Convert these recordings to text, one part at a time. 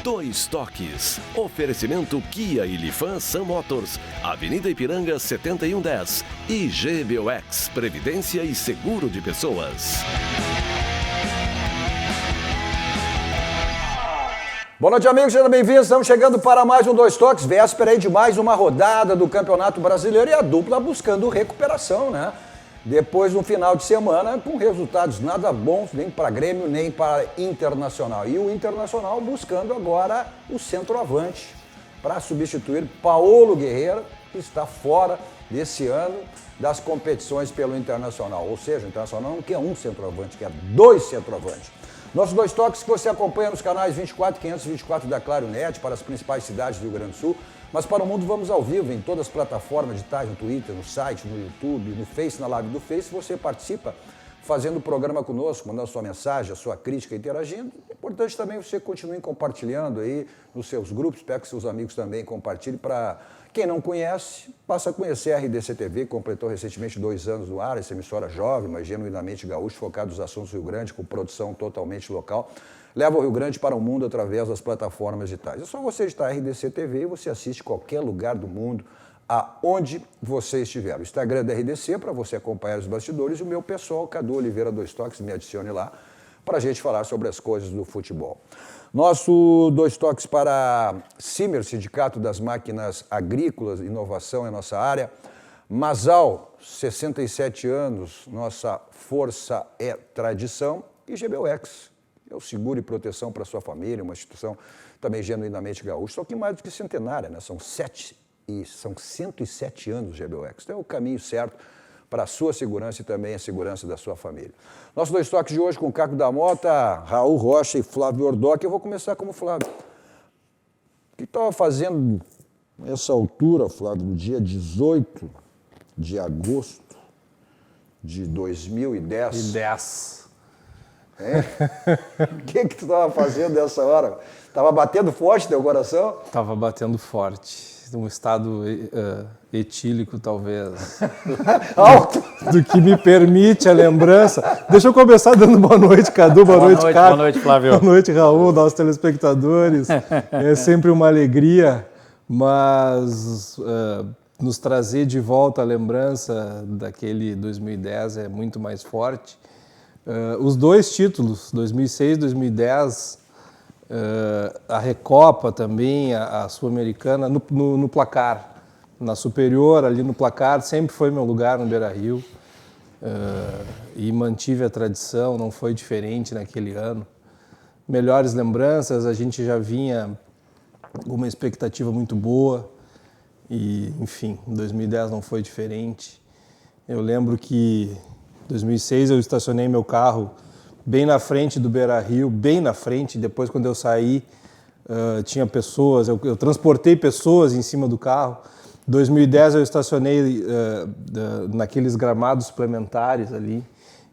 Dois Toques. Oferecimento Kia e Lifan Sam Motors. Avenida Ipiranga 7110. E GBOX. Previdência e Seguro de Pessoas. Boa noite, amigos, sejam bem-vindos. Estamos chegando para mais um Dois Toques, véspera aí de mais uma rodada do Campeonato Brasileiro e a dupla buscando recuperação, né? Depois de um final de semana com resultados nada bons, nem para Grêmio, nem para Internacional. E o Internacional buscando agora o centroavante para substituir Paulo Guerreiro, que está fora desse ano das competições pelo Internacional. Ou seja, o Internacional não quer um centroavante, quer dois centroavantes. Nossos Dois Toques que você acompanha nos canais 24, 524 da Claro Net para as principais cidades do Rio Grande do Sul, mas para o mundo vamos ao vivo em todas as plataformas digitais, no Twitter, no site, no YouTube, no Face, na live do Face. Você participa fazendo o programa conosco, mandando sua mensagem, a sua crítica, interagindo. É importante também você continue compartilhando aí nos seus grupos, espero que seus amigos também compartilhem para... Quem não conhece, passa a conhecer a RDC TV, que completou recentemente 2 anos no ar, essa emissora jovem, mas genuinamente gaúcha, focada nos assuntos do Rio Grande, com produção totalmente local. Leva o Rio Grande para o mundo através das plataformas digitais. É só você digitar RDC TV e você assiste em qualquer lugar do mundo, aonde você estiver. O Instagram da RDC, para você acompanhar os bastidores, e o meu pessoal, Cadu Oliveira Dois Toques, me adicione lá, para a gente falar sobre as coisas do futebol. Nosso Dois Toques para Simer, Sindicato das Máquinas Agrícolas, inovação é nossa área. Masal, 67 anos, nossa força é tradição. E GBOX, é o seguro e proteção para sua família, uma instituição também genuinamente gaúcha, só que mais do que centenária, né? São 107 anos de GBOX. Então é o caminho certo para a sua segurança e também a segurança da sua família. Nossos Dois Toques de hoje com Caco da Mota, Raul Rocha e Flávio Ordoc. Eu vou começar como Flávio. O que estava fazendo nessa altura, Flávio, no dia 18 de agosto de 2010? O que tu estava fazendo nessa hora? Estava batendo forte teu coração? Estava batendo forte. Um estado etílico, talvez, alto, do que me permite a lembrança. Deixa eu começar dando boa noite, Cadu, boa noite, Caco. Boa noite, Flávio. Boa noite, Raul, nossos telespectadores. É sempre uma alegria, mas nos trazer de volta a lembrança daquele 2010 é muito mais forte. Os dois títulos, 2006 e 2010, a Recopa também, a Sul-Americana, no placar. Na Superior, ali no placar, sempre foi meu lugar no Beira-Rio. E mantive a tradição, não foi diferente naquele ano. Melhores lembranças, a gente já vinha com uma expectativa muito boa. E, enfim, em 2010 não foi diferente. Eu lembro que em 2006 eu estacionei meu carro bem na frente do Beira-Rio, bem na frente. Depois, quando eu saí, tinha pessoas, eu transportei pessoas em cima do carro. Em 2010 eu estacionei naqueles gramados suplementares ali.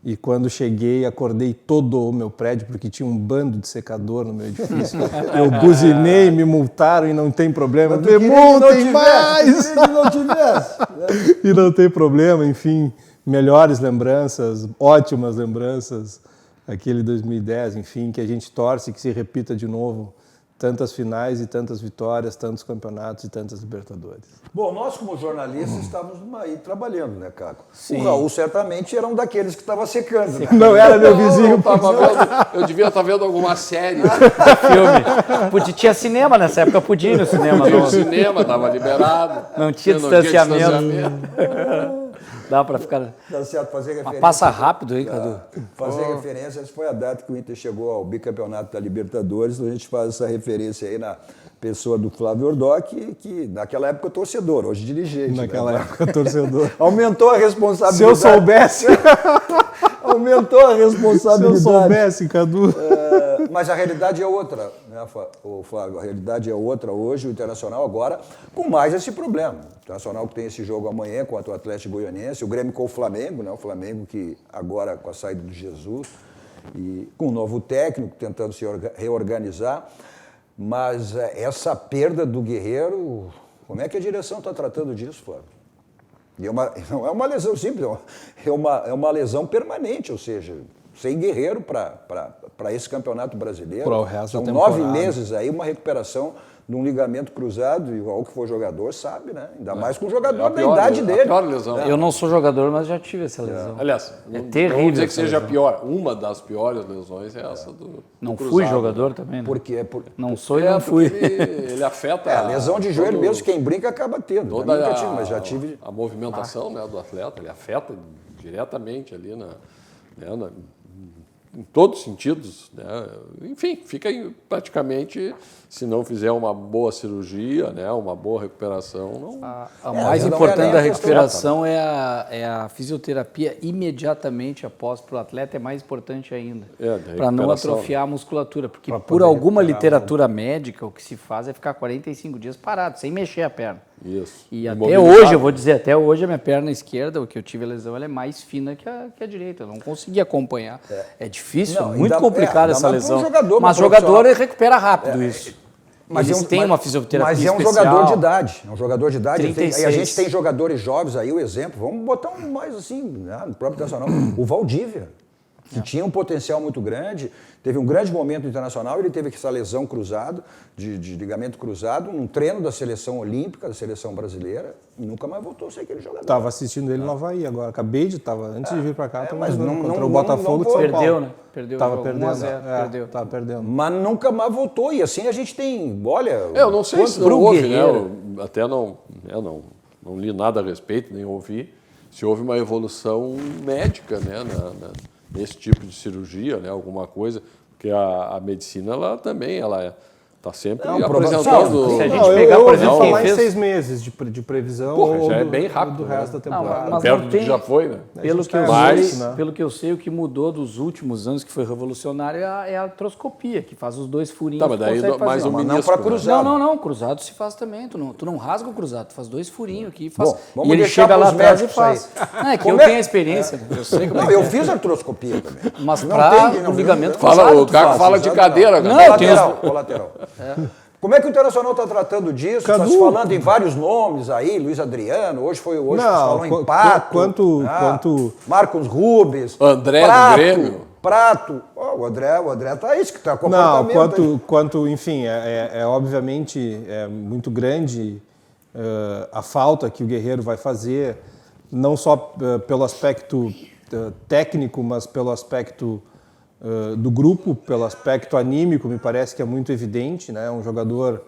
E quando cheguei, acordei todo o meu prédio, porque tinha um bando de secador no meu edifício. Eu buzinei, me multaram e não tem problema. Me multem mais! E não tem problema, enfim. Melhores lembranças, ótimas lembranças. Aquele 2010, enfim, que a gente torce que se repita de novo tantas finais e tantas vitórias, tantos campeonatos e tantas Libertadores. Bom, nós como jornalistas estávamos aí trabalhando, né, Caco? Sim. O Raul certamente era um daqueles que estava secando, né? Não era meu vizinho. Eu devia estar vendo alguma série. Filme. Tinha cinema nessa época, podia ir no cinema. No cinema, estava liberado. Não tinha distanciamento. Dá para ficar... Dá certo fazer referência. Passa rápido aí, Cadu. Fazer referência, essa foi a data que o Inter chegou ao bicampeonato da Libertadores, a gente faz essa referência aí na pessoa do Flávio Ordoc, que naquela época torcedor, hoje dirigente. Naquela época torcedor. Aumentou a responsabilidade. Se eu soubesse... Aumentou a responsabilidade. Se eu soubesse, Cadu. Mas a realidade é outra, né, Flávio? A realidade é outra hoje, o Internacional agora, com mais esse problema. O Internacional que tem esse jogo amanhã contra o Atlético Goianiense, o Grêmio com o Flamengo, né? O Flamengo que agora com a saída do Jesus, e com um novo técnico tentando se reorganizar. Mas essa perda do Guerreiro, como é que a direção está tratando disso, Flávio? E não é uma lesão simples, é uma lesão permanente, ou seja, sem Guerreiro para esse campeonato brasileiro. Para o resto São da temporada. 9 meses aí, uma recuperação de um ligamento cruzado, igual que for jogador, sabe, né? Ainda mais com o jogador da idade dele. A pior lesão. Eu não sou jogador, mas já tive essa lesão. Aliás, terrível não vou dizer que essa seja a lesão. pior. Uma das piores lesões é essa do Não cruzado. fui jogador também, né? Porque Não sou e não Porque fui. ele afeta... a lesão de joelho todo- mesmo, quem brinca acaba tendo. Toda Eu nunca tive, mas já tive. a movimentação, né, do atleta, ele afeta diretamente ali em todos os sentidos, né? Enfim, fica aí praticamente, se não fizer uma boa cirurgia, né, uma boa recuperação, não... A mais não é importante nem da a questão, recuperação é a fisioterapia imediatamente após para o atleta, é mais importante ainda. Da Para não recuperação, atrofiar a musculatura, porque Pra por poder alguma recuperar, literatura médica, o que se faz é ficar 45 dias parado, sem mexer a perna. Isso. E até Imobilizado. hoje, eu vou dizer, até hoje a minha perna esquerda, o que eu tive a lesão, ela é mais fina que a direita. Eu não consegui acompanhar. É difícil, Não, muito ainda- complicada ainda essa mais pra um lesão. jogador, Mas pra jogador profissional. recupera rápido isso. Eles têm uma fisioterapia Mas é um especial. jogador de idade. É um jogador de idade. Aí a 36. gente tem jogadores jovens aí, o exemplo. Vamos botar um mais assim, né, no próprio Internacional. O Valdívia, que tinha um potencial muito grande, teve um grande momento no Internacional, ele teve essa lesão cruzado, de ligamento cruzado, num treino da seleção olímpica, da seleção brasileira, e nunca mais voltou a ser aquele jogador. Estava assistindo ele no Havaí agora. Antes de vir para cá, mas estava não- contra não- o Botafogo não de São Perdeu, Paulo. né? Perdeu o Tava jogo, perdendo. 1 a 0, perdeu. Tava perdendo. Mas nunca mais voltou, e assim a gente tem, olha... Eu não sei se não pro houve, né? Guerreiro. Eu até não li nada a respeito, nem ouvi, se houve uma evolução médica, né, nesse tipo de cirurgia, né, alguma coisa, porque a medicina, ela também, ela está sempre apresentando... Se a gente Não, pegar, eu por ouvi exemplo, falar quem em fez- 6 meses de previsão. Porra, ou já é do- bem rápido, do né? resto da Não, temporada. mas Perto não do que tem- já foi, né? Pelo que, eu Mas- sei, pelo que eu sei, o que mudou dos últimos anos, que foi revolucionário, é a artroscopia, que faz os 2 furinhos. Tá, mas daí consegue mais fazer. um Mas não menisco, para né? cruzado. Não, cruzado se faz também. Tu não rasga o cruzado, tu faz 2 furinhos aqui e faz. Bom, vamos e ele deixar chega lá pros atrás e médicos faz. aí. Não, é que Como eu é- tenho a experiência, né? Eu sei como é Não, que eu é. fiz artroscopia também. Mas Não para tem, o não, ligamento não. cruzado, Fala, o tu Caco faz. fala de cadeira, Não, cara. eu tenho os- Colateral. Como é que o Internacional está tratando disso? Está Cadu. se falando em vários nomes aí, Luiz Adriano, hoje se Não, falou em Pato, quanto- Marcos Rubens, André do Prato, Grêmio. Prato. Ó, o André tá isso, que tá Não, comportamento. aí. quanto, enfim, obviamente é muito grande a falta que o Guerreiro vai fazer, não só pelo aspecto técnico, mas pelo aspecto do grupo, pelo aspecto anímico, me parece que é muito evidente, né? É um jogador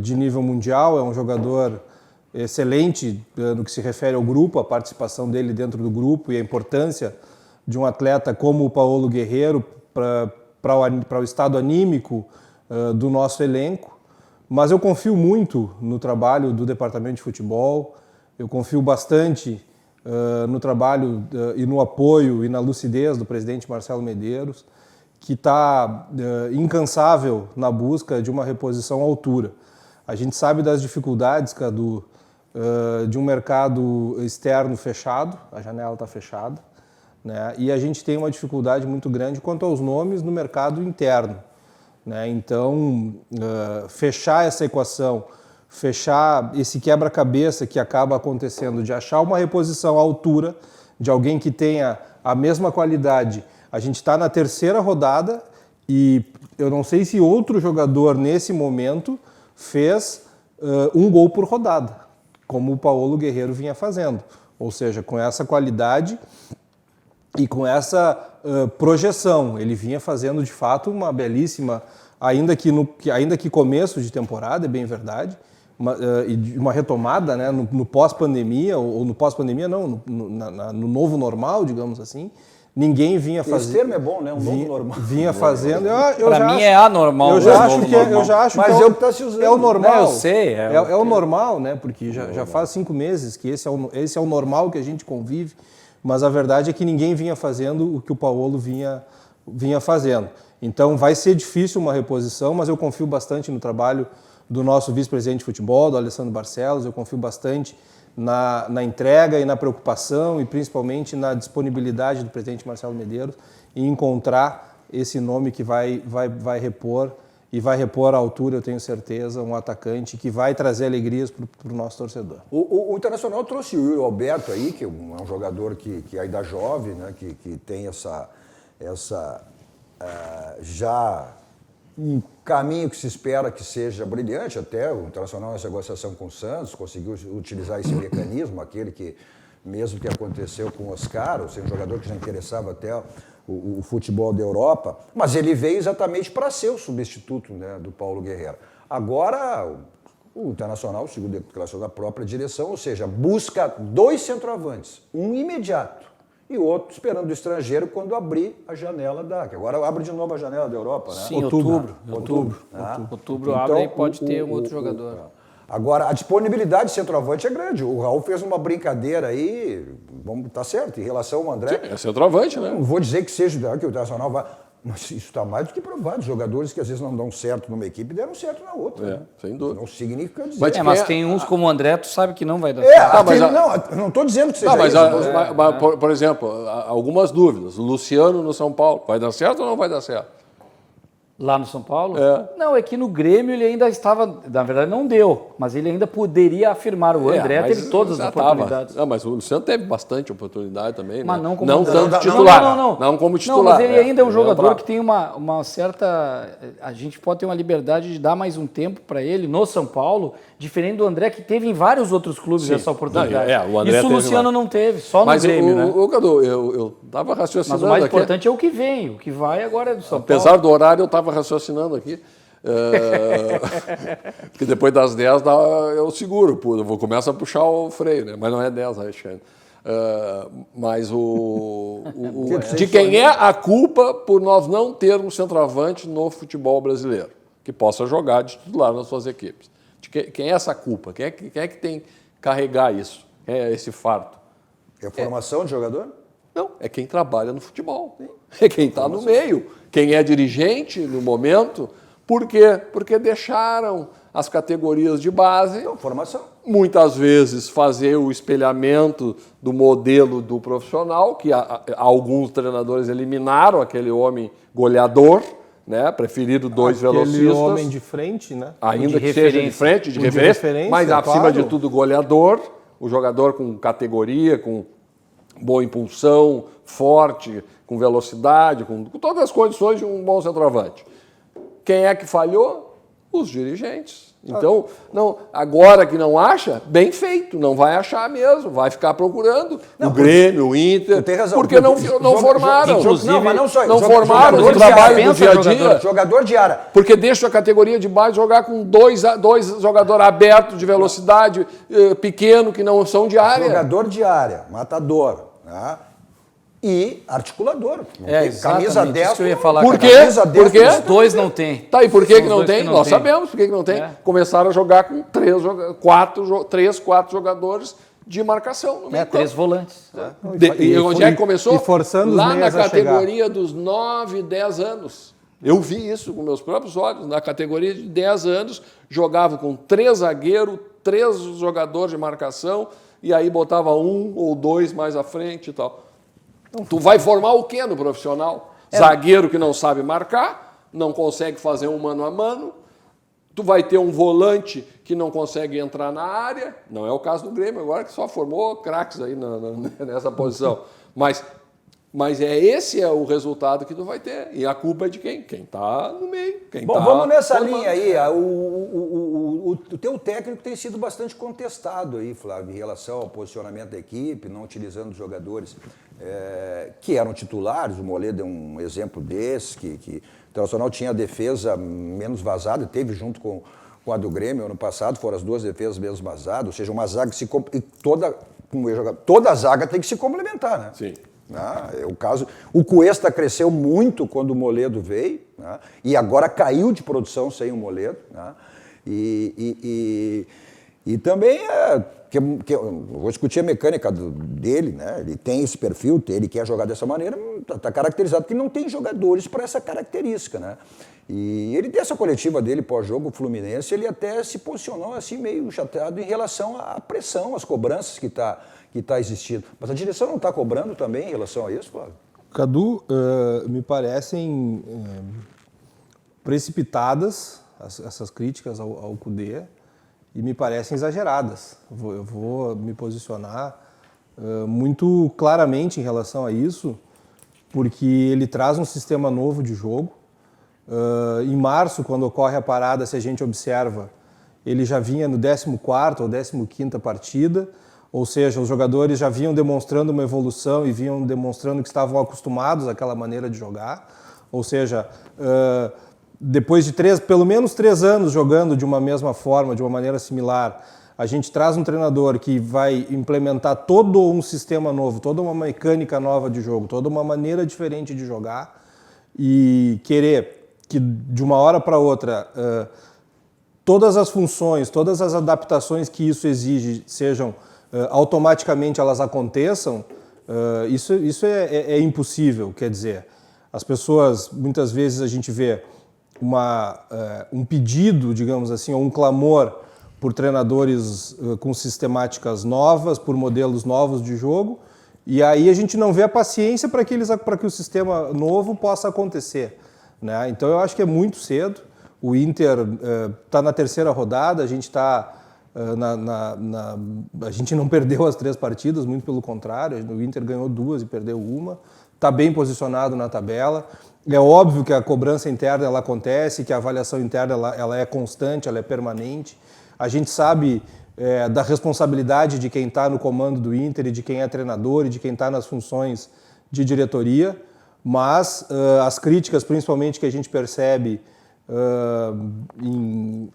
de nível mundial, é um jogador excelente no que se refere ao grupo, a participação dele dentro do grupo e a importância de um atleta como o Paulo Guerreiro para o estado anímico do nosso elenco. Mas eu confio muito no trabalho do departamento de futebol, eu confio bastante no trabalho e no apoio e na lucidez do presidente Marcelo Medeiros, que está incansável na busca de uma reposição à altura. A gente sabe das dificuldades, Cadu, de um mercado externo fechado, a janela está fechada, né? E a gente tem uma dificuldade muito grande quanto aos nomes no mercado interno, né? Então, fechar essa equação, fechar esse quebra-cabeça que acaba acontecendo de achar uma reposição à altura de alguém que tenha a mesma qualidade. A gente está na 3ª rodada e eu não sei se outro jogador nesse momento fez um gol por rodada, como o Paulo Guerreiro vinha fazendo. Ou seja, com essa qualidade e com essa projeção. Ele vinha fazendo, de fato, uma belíssima, ainda que começo de temporada, é bem verdade, uma retomada, né, no pós-pandemia, ou no pós-pandemia não, no novo normal, digamos assim. Ninguém vinha fazendo. Esse termo é bom, né? Um novo normal. Vinha fazendo. Pra mim é anormal. Eu já né? acho Novo que é, normal. eu já acho Mas que é o que tá se usando. é o normal. Não, eu sei, É o normal, né? Porque já faz 5 meses que esse é o normal que a gente convive. Mas a verdade é que ninguém vinha fazendo o que o Paulo vinha fazendo. Então vai ser difícil uma reposição, mas eu confio bastante no trabalho do nosso vice-presidente de futebol, do Alessandro Barcelos. Eu confio bastante na entrega e na preocupação e principalmente na disponibilidade do presidente Marcelo Medeiros em encontrar esse nome que vai repor e vai repor à altura, eu tenho certeza, um atacante que vai trazer alegrias para o nosso torcedor. O Internacional trouxe o Yuri Alberto aí, que é um jogador que ainda jovem, né, que tem já um caminho que se espera que seja brilhante. Até o Internacional, nessa negociação com o Santos, conseguiu utilizar esse mecanismo, aquele que, mesmo que aconteceu com o Oscar, ou seja, um jogador que já interessava até o futebol da Europa, mas ele veio exatamente para ser o substituto, né, do Paulo Guerreiro. Agora, o Internacional, segundo a declaração da própria direção, ou seja, busca 2 centroavantes, um imediato e outro esperando do estrangeiro quando abrir a janela que agora abre de novo a janela da Europa, né? Sim, outubro. Outubro Então, abre e pode ter um outro jogador. Agora, a disponibilidade de centroavante é grande. O Raul fez uma brincadeira aí, tá certo, em relação ao André. Sim, é centroavante, né? Não vou dizer que seja que o Internacional vai... Mas isso está mais do que provado. Jogadores que às vezes não dão certo numa equipe deram certo na outra. Sem dúvida. Não significa dizer. Mas tem uns como o André, tu sabe que não vai dar certo. Não estou dizendo que seja mas, isso. por exemplo, algumas dúvidas. O Luciano no São Paulo, vai dar certo ou não vai dar certo? Lá no São Paulo? Não, é que no Grêmio ele ainda estava... Na verdade não deu, mas ele ainda poderia afirmar. O André teve todas as oportunidades. Não, mas o Luciano teve bastante oportunidade também. Mas né? não como titular. Não como titular. Não, mas ele ainda é um jogador que tem uma certa... A gente pode ter uma liberdade de dar mais um tempo para ele no São Paulo, diferente do André, que teve em vários outros clubes essa oportunidade. Isso o Luciano não teve, só no Grêmio, né? Mas, Cadu, eu estava raciocinando. Mas o mais importante é o que vem. O que vai agora é do São Paulo. Apesar do horário, eu estava raciocinando aqui. Porque depois das 10 eu seguro, eu começo a puxar o freio, né? Mas não é 10, acho que mas de quem é a culpa por nós não termos centroavante no futebol brasileiro que possa jogar de titular nas suas equipes? De quem é essa culpa? Quem é que tem que carregar isso? Esse fardo? É a formação de jogador? Não, é quem trabalha no futebol. É quem está no meio. Quem é dirigente no momento. Por quê? Porque deixaram as categorias de base, então, formação. Muitas vezes fazer o espelhamento do modelo do profissional, que alguns treinadores eliminaram aquele homem goleador, né? Preferido 2 velocistas. Aquele homem de frente, né? Ainda que seja de frente, de referência, mas acima de tudo goleador, o jogador com categoria, com boa impulsão, forte, com velocidade, com todas as condições de um bom centroavante. Quem é que falhou? Os dirigentes. Então, agora que não acha, bem feito, não vai achar mesmo, vai ficar procurando o Grêmio, o Inter, porque não formaram. Não formaram o trabalho do dia a dia. Jogador de área. Porque deixa a categoria de base jogar com dois jogadores abertos de velocidade, pequeno, que não são de área. Jogador de área, matador, né? E articulador. Camisa 10. Isso que eu ia falar. Por quê? Porque os dois não tem. Tá, e por que não tem? Nós sabemos por que não tem. Começaram a jogar com 3, 4 jogadores de marcação no meio campo. 3 volantes. E onde é que começou? E forçando lá os na meias a categoria dos 9, 10 anos. Eu vi isso com meus próprios olhos. Na categoria de 10 anos, jogava com 3 zagueiros, 3 jogadores de marcação, e aí botava 1 ou 2 mais à frente e tal. Tu vai formar o quê no profissional? Zagueiro que não sabe marcar, não consegue fazer um mano a mano. Tu vai ter um volante que não consegue entrar na área. Não é o caso do Grêmio agora, que só formou craques aí nessa posição. Mas esse é o resultado que tu vai ter. E a culpa é de quem? Quem está no meio. Vamos nessa linha aí. O teu técnico tem sido bastante contestado aí, Flávio, em relação ao posicionamento da equipe, não utilizando os jogadores que eram titulares. O Moledo é um exemplo desse, que o Internacional tinha a defesa menos vazada, teve junto com a do Grêmio ano passado, foram as 2 defesas menos vazadas, ou seja, uma zaga que toda a zaga tem que se complementar, né? Sim. É o caso. O Cuesta cresceu muito quando o Moledo veio, né? E agora caiu de produção sem o Moledo, né? E também vou discutir a mecânica dele, né? Ele tem esse perfil, ele quer jogar dessa maneira, está caracterizado porque não tem jogadores para essa característica, né? E ele dessa coletiva dele pós-jogo, o Fluminense, ele até se posicionou assim meio chateado em relação à pressão, às cobranças que está existindo. Mas a direção não está cobrando também em relação a isso, Flávio? Cadu, me parecem precipitadas, essas críticas ao Kudê, e me parecem exageradas. Eu vou me posicionar muito claramente em relação a isso, porque ele traz um sistema novo de jogo. Em março, quando ocorre a parada, se a gente observa, ele já vinha no 14ª ou 15ª partida, ou seja, os jogadores já vinham demonstrando uma evolução e vinham demonstrando que estavam acostumados àquela maneira de jogar, ou seja, depois de pelo menos 3 anos jogando de uma mesma forma, de uma maneira similar, a gente traz um treinador que vai implementar todo um sistema novo, toda uma mecânica nova de jogo, toda uma maneira diferente de jogar, e querer que de uma hora para outra todas as funções, todas as adaptações que isso exige sejam automaticamente elas aconteçam, isso é impossível. Quer dizer, as pessoas, muitas vezes a gente vê um pedido, digamos assim, ou um clamor por treinadores com sistemáticas novas, por modelos novos de jogo, e aí a gente não vê a paciência para que o sistema novo possa acontecer, né? Então eu acho que é muito cedo. O Inter está na 3ª rodada, a gente está a gente não perdeu as 3 partidas, muito pelo contrário, o Inter ganhou 2 e perdeu 1, está bem posicionado na tabela. É óbvio que a cobrança interna ela acontece, que a avaliação interna ela é constante, ela é permanente. A gente sabe da responsabilidade de quem está no comando do Inter e de quem é treinador e de quem está nas funções de diretoria, mas as críticas, principalmente que a gente percebe em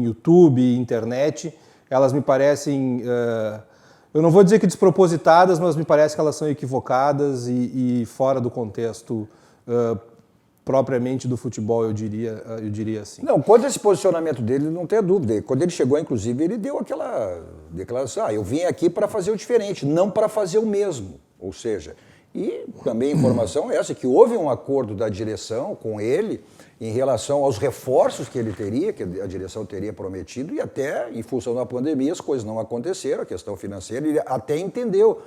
YouTube, internet, elas me parecem, eu não vou dizer que despropositadas, mas me parece que elas são equivocadas e fora do contexto propriamente do futebol, eu diria assim. Não, quanto a esse posicionamento dele, não tenha dúvida. Quando ele chegou, inclusive, ele deu aquela declaração, eu vim aqui para fazer o diferente, não para fazer o mesmo. Ou seja, e também a informação é essa, que houve um acordo da direção com ele em relação aos reforços que ele teria, que a direção teria prometido, e até, em função da pandemia, as coisas não aconteceram, a questão financeira, ele até entendeu.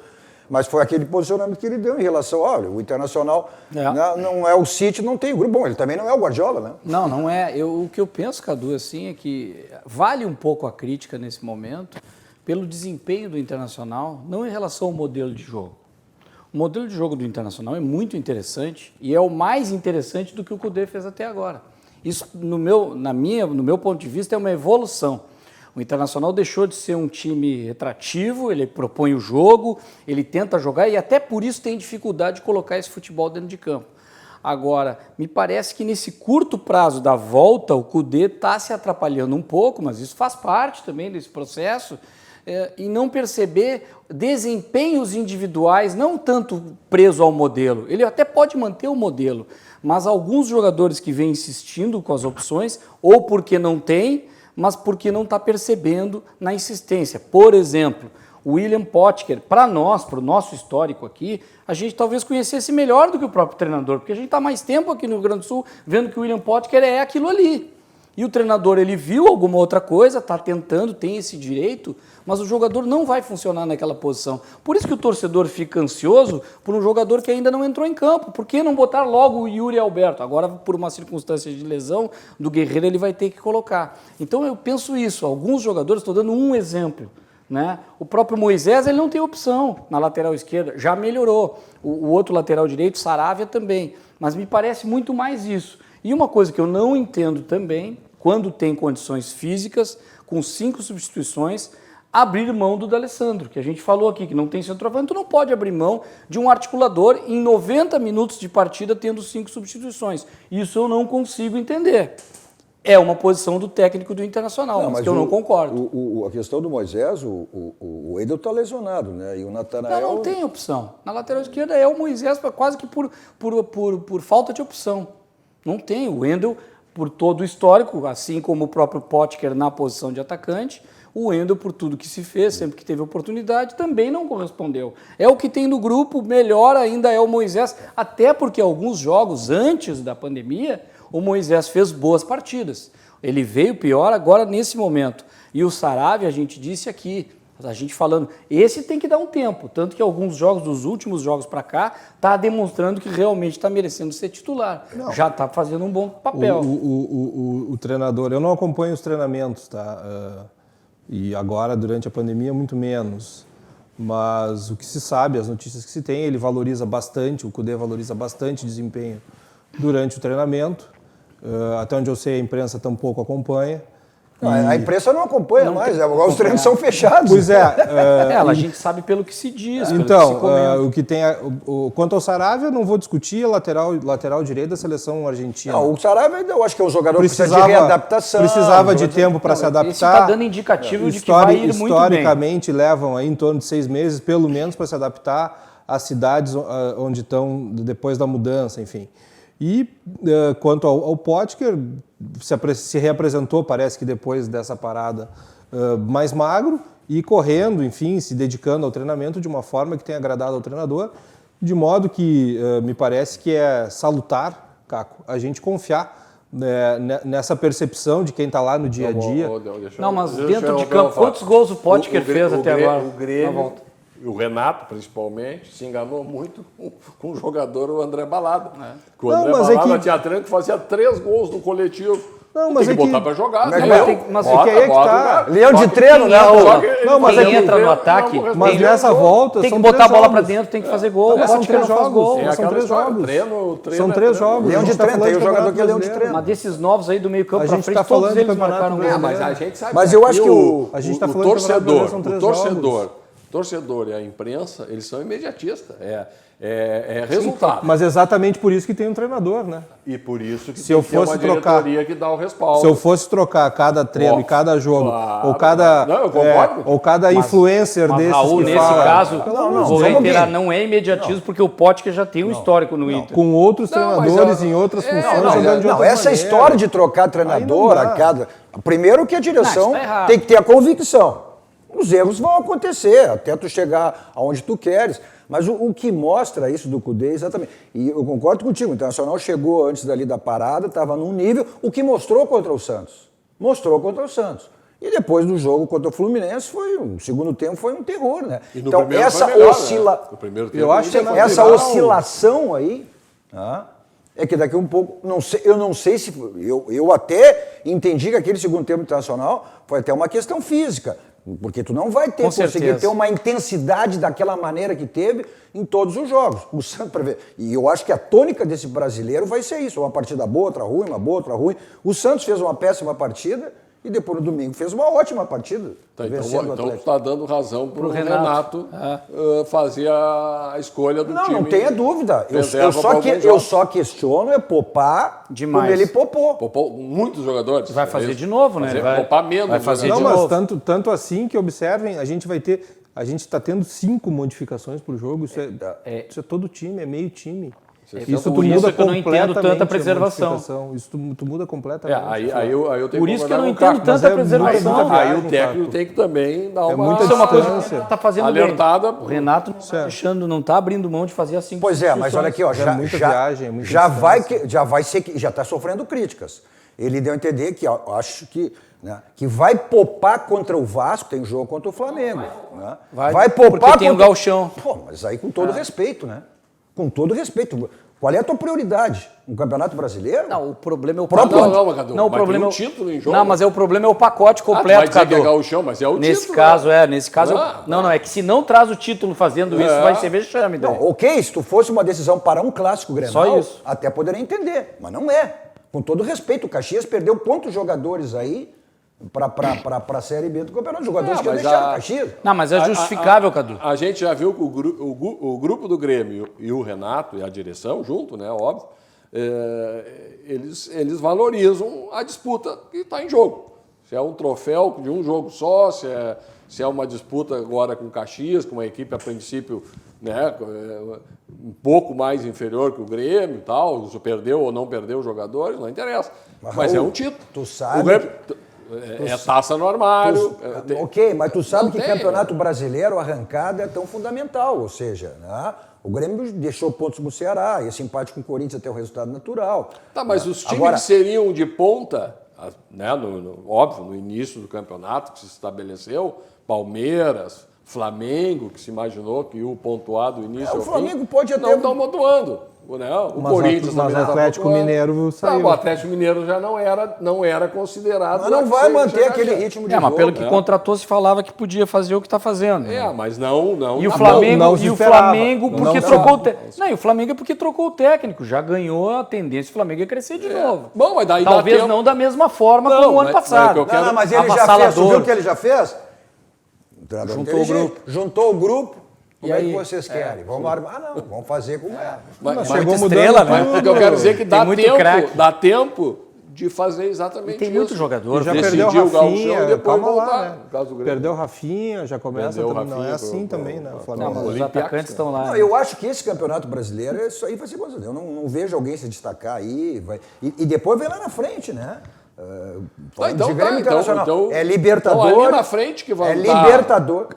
Mas foi aquele posicionamento que ele deu em relação, olha, o Internacional não é o City, não tem o grupo. Bom, ele também não é o Guardiola, né? Não é. O que eu penso, Cadu, assim, é que vale um pouco a crítica nesse momento pelo desempenho do Internacional, não em relação ao modelo de jogo. O modelo de jogo do Internacional é muito interessante e é o mais interessante do que o Kudê fez até agora. Isso, no meu ponto de vista, é uma evolução. O Internacional deixou de ser um time retrativo, ele propõe o jogo, ele tenta jogar e até por isso tem dificuldade de colocar esse futebol dentro de campo. Agora, me parece que nesse curto prazo da volta, o Kudê está se atrapalhando um pouco, mas isso faz parte também desse processo, e não perceber desempenhos individuais, não tanto preso ao modelo. Ele até pode manter o modelo, mas alguns jogadores que vêm insistindo com as opções, ou porque não tem, mas porque não está percebendo na insistência. Por exemplo, o William Potker, para nós, para o nosso histórico aqui, a gente talvez conhecesse melhor do que o próprio treinador, porque a gente está mais tempo aqui no Rio Grande do Sul vendo que o William Potker é aquilo ali. E o treinador, ele viu alguma outra coisa, está tentando, tem esse direito, mas o jogador não vai funcionar naquela posição. Por isso que o torcedor fica ansioso por um jogador que ainda não entrou em campo. Por que não botar logo o Yuri Alberto? Agora, por uma circunstância de lesão do Guerreiro, ele vai ter que colocar. Então, eu penso isso. Alguns jogadores, estou dando um exemplo, né? O próprio Moisés, ele não tem opção na lateral esquerda, já melhorou. O outro lateral direito, Saravia, também. Mas me parece muito mais isso. E uma coisa que eu não entendo também, quando tem condições físicas, com 5 substituições, abrir mão do D'Alessandro, que a gente falou aqui, que não tem centroavante, tu não pode abrir mão de um articulador em 90 minutos de partida tendo 5 substituições. Isso eu não consigo entender. É uma posição do técnico do Internacional, mas que eu não concordo. A questão do Moisés, o Wendel está lesionado, né? E o Natanael... Não tem opção. Na lateral esquerda é o Moisés, quase que por falta de opção. Não tem. O Wendel, por todo o histórico, assim como o próprio Potker na posição de atacante, o Wendel, por tudo que se fez, sempre que teve oportunidade, também não correspondeu. É o que tem no grupo, melhor ainda é o Moisés, até porque alguns jogos antes da pandemia, o Moisés fez boas partidas. Ele veio pior agora nesse momento. E o Saravia, a gente disse aqui, A gente falando, esse tem que dar um tempo, tanto que alguns jogos, dos últimos jogos para cá, tá demonstrando que realmente está merecendo ser titular. Não. Já está fazendo um bom papel. O treinador, eu não acompanho os treinamentos, tá? E agora, durante a pandemia, muito menos. Mas o que se sabe, as notícias que se tem, ele valoriza bastante, o Kudê valoriza bastante desempenho durante o treinamento. Até onde eu sei, a imprensa tampouco acompanha. A imprensa não acompanha mais, os treinos são fechados. Pois é. A gente sabe pelo que se diz, então, o que tem quanto ao Saravia, não vou discutir, lateral direito da seleção argentina. Não, o Saravia, eu acho que é um jogador que precisa de readaptação. Precisava de tempo para se adaptar. Isso está dando indicativo de que vai ir muito bem. Historicamente, levam aí em torno de 6 meses, pelo menos, para se adaptar às cidades onde estão depois da mudança, enfim. E quanto ao Potker, se reapresentou, parece que depois dessa parada, mais magro e correndo, enfim, se dedicando ao treinamento de uma forma que tenha agradado ao treinador, de modo que me parece que é salutar, Caco, a gente confiar nessa percepção de quem está lá no dia a dia. Não, mas dentro de campo, quantos gols o Potker fez até agora? O Grêmio, e o Renato, principalmente, se enganou muito com o jogador, o André Balada. O André Balada tinha treino que fazia 3 gols no coletivo. Não, mas tem que botar para jogar. Mas é que aí é que tá. Leão de treino, né? Não, mas quem entra no ataque, mas nessa volta tem que botar a bola para dentro, tem que fazer gol. São 3 jogos. São 3 jogos. São 3 jogos. Leão de treino, tem o jogador que é leão de treino. Mas desses novos aí do meio campo para frente, todos eles marcaram gol. Mas a gente sabe. Mas eu acho que o torcedor e a imprensa, eles são imediatistas. É resultado. Mas exatamente por isso que tem um treinador, né? E por isso que se eu tem uma diretoria que dá o respaldo. Se eu fosse trocar cada treino e cada jogo, ou cada, não, eu concordo. Ou cada influencer desses Raul, que nesse fala... caso, vou reiterar, não é imediatismo, porque o Potker já tem um histórico no Inter. Com outros treinadores em outras funções, jogando de outra essa maneira. história de trocar treinador a cada... Primeiro que a direção tem que ter a convicção. Os erros vão acontecer, até tu chegar aonde tu queres. Mas o que mostra isso do Kudê, exatamente. E eu concordo contigo, o Internacional chegou antes dali da parada, estava num nível, o que mostrou contra o Santos. Mostrou contra o Santos. E depois do jogo contra o Fluminense, o segundo tempo foi um terror, né? Então, essa oscilação aí... É que daqui a um pouco, eu não sei se... Eu até entendi que aquele segundo tempo internacional foi até uma questão física. Porque tu não vai conseguir ter uma intensidade daquela maneira que teve em todos os jogos. O Santos, e eu acho que a tônica desse brasileiro vai ser isso. Uma partida boa, outra ruim, uma boa, outra ruim. O Santos fez uma péssima partida e depois no domingo fez uma ótima partida. Então tu está dando razão para o Renato fazer a escolha do time. Não tenha dúvida. Eu só questiono poupar demais. Como ele poupou. Poupou muitos jogadores. Vai fazer de novo, né? Vai poupar menos. Vai fazer de novo. Mas tanto assim que observem, a gente está tendo 5 modificações por jogo. Isso é todo time, é meio time. Isso por isso que eu não entendo tanta preservação. Isso tu muda completamente. Aí eu tenho por isso que eu não entendo tanta preservação. Aí o técnico tem que também dar uma muita distância. Tá fazendo alertada. Bem. O Renato não está abrindo mão de fazer assim. Pois é, mas olha aqui, ó, já está sofrendo críticas. Ele deu a entender que acho que vai poupar contra o Vasco, tem jogo contra o Flamengo. Vai poupar porque tem o Gauchão. Pô, mas aí com todo respeito, né? Com todo respeito. Qual é a tua prioridade? Um Campeonato Brasileiro? Não, o problema é o pacote. Não, o problema é o título em jogo. Não, mas o problema é o pacote completo, Cadu. Que é Gauchão, mas é o nesse título. Nesse caso, não, é que se não traz o título fazendo isso, vai ser vexame. Não, ok, se tu fosse uma decisão para um clássico Grenal, só isso. Até poderia entender, mas não é. Com todo respeito, o Caxias perdeu quantos jogadores aí para a Série B do Campeonato? Os jogadores que deixaram o Caxias. Não, mas é justificável, Cadu. A gente já viu que o grupo do Grêmio e o Renato e a direção junto, né, óbvio, eles valorizam a disputa que está em jogo. Se é um troféu de um jogo só, se é uma disputa agora com o Caxias, com uma equipe a princípio, né, um pouco mais inferior que o Grêmio e tal, se perdeu ou não perdeu os jogadores, não interessa. Mas é um título. Tu sabe... É taça no armário. Ok, mas tu sabe que Campeonato Brasileiro, a arrancada é tão fundamental, ou seja, né? O Grêmio deixou pontos com o Ceará, esse empate com o Corinthians até o resultado natural. Tá, mas os times que seriam de ponta né, óbvio, no início do campeonato que se estabeleceu, Palmeiras, Flamengo, que se imaginou que o pontuado do início o Flamengo pode até... não estão pontuando. Né? O Corinthians também o Atlético Mineiro saiu. Não, o Atlético Mineiro já não era considerado. Mas não vai manter aquele ritmo de jogo. Mas pelo que contratou, se falava que podia fazer o que está fazendo. Mas não. E o Flamengo porque trocou o técnico. Não, e o Flamengo é porque trocou o técnico. Já ganhou a tendência do Flamengo a crescer de novo. Bom, mas daí talvez não da mesma forma como o ano passado. Mas ele já fez. Tu viu o que ele já fez? Juntou o grupo. Como é que vocês querem? Vamos armar? Não, vamos fazer como é. Mas chegou estrela, né? Porque eu quero dizer que dá tempo de fazer exatamente isso. Tem muito jogador. Já perdeu o Rafinha, depois calma lá, né? Do perdeu o Rafinha, já começa, não é assim também, né? Os atacantes estão lá. Não, eu acho que esse campeonato brasileiro, isso aí vai ser coisa. Eu não vejo alguém se destacar aí. E depois vem lá na frente, né? Então, é Libertador. Então ali na frente que vai Libertador.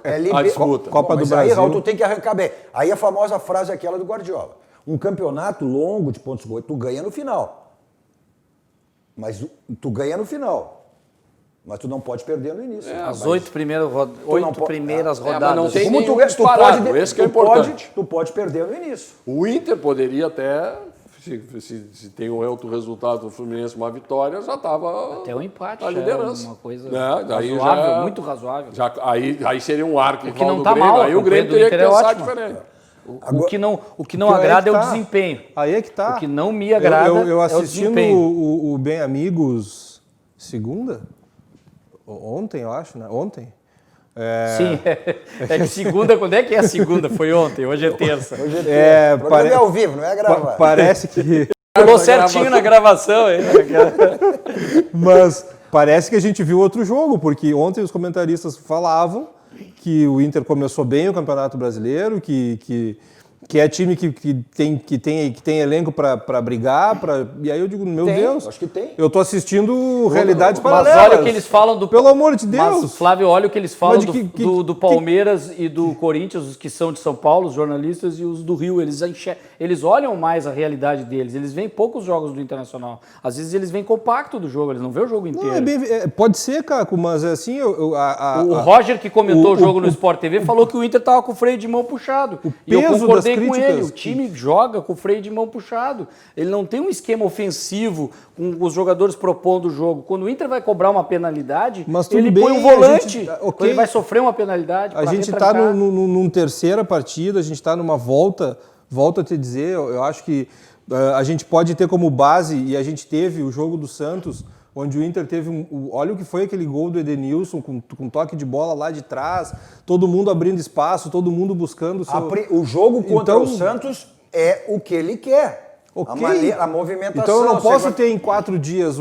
Copa do Brasil. Aí, Raul, tu tem que arrancar bem. Aí a famosa frase é aquela do Guardiola. Um campeonato longo de pontos corridos, tu ganha no final. Mas tu ganha no final. Mas tu não pode perder no início. As 8 primeiras rodadas. Mas não tem como nenhum disparado, esse que é importante. Tu pode perder no início. O Inter poderia até... Se tem um outro resultado do Fluminense, uma vitória, já estava até o empate, a liderança. Uma coisa razoável, muito razoável. Aí seria um arco que não está mal. Aí o Grêmio teria que pensar diferente. O que não agrada é o desempenho. Aí é que tá. O que não me agrada eu assistindo é o Bem Amigos segunda? Ontem, eu acho, né? Ontem. Sim, é que segunda, quando é que é a segunda? Foi ontem, hoje é terça. Hoje é terça. O programa é ao vivo, não é gravado. Parece que... Pulou certinho na gravação. Mas parece que a gente viu outro jogo, porque ontem os comentaristas falavam que o Inter começou bem o Campeonato Brasileiro, que é time que tem elenco para brigar, e aí eu digo, meu Deus, acho que tem. Eu tô assistindo realidades paralelas. Mas olha o que eles falam do... Pelo amor de Deus. Mas, Flávio, olha o que eles falam do Palmeiras e do Corinthians, os que são de São Paulo, os jornalistas, e os do Rio. Eles olham mais a realidade deles. Eles veem poucos jogos do Internacional. Às vezes eles veem compacto do jogo, eles não veem o jogo inteiro. Pode ser, Caco, mas assim... O Roger, que comentou o jogo no Sport TV, falou que o Inter estava com o freio de mão puxado. E eu concordei com ele. O time joga com o freio de mão puxado. Ele não tem um esquema ofensivo com os jogadores propondo o jogo. Quando o Inter vai cobrar uma penalidade, ele põe um volante. Ele vai sofrer uma penalidade. A gente está numa terceira partida, a gente está numa volta a te dizer, eu acho que a gente pode ter como base, e a gente teve o jogo do Santos, onde o Inter teve olha o que foi aquele gol do Edenilson, com toque de bola lá de trás, todo mundo abrindo espaço, todo mundo buscando... O jogo contra o Santos é o que ele quer. Okay. A movimentação. Então eu não posso ter em 4 dias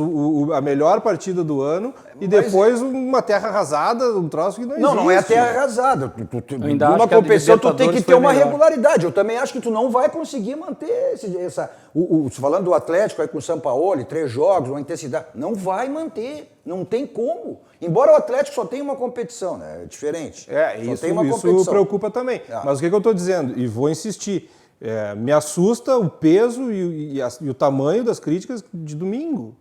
a melhor partida do ano e depois uma terra arrasada, um troço que não existe. Não é a terra arrasada. Numa competição tu tem que ter uma regularidade. Eu também acho que tu não vai conseguir manter falando do Atlético aí com o Sampaoli, 3 jogos, uma intensidade. Não vai manter. Não tem como. Embora o Atlético só tenha uma competição, né? É diferente. Isso preocupa também. Mas o que eu estou dizendo? E vou insistir. Me assusta o peso e o tamanho das críticas de domingo.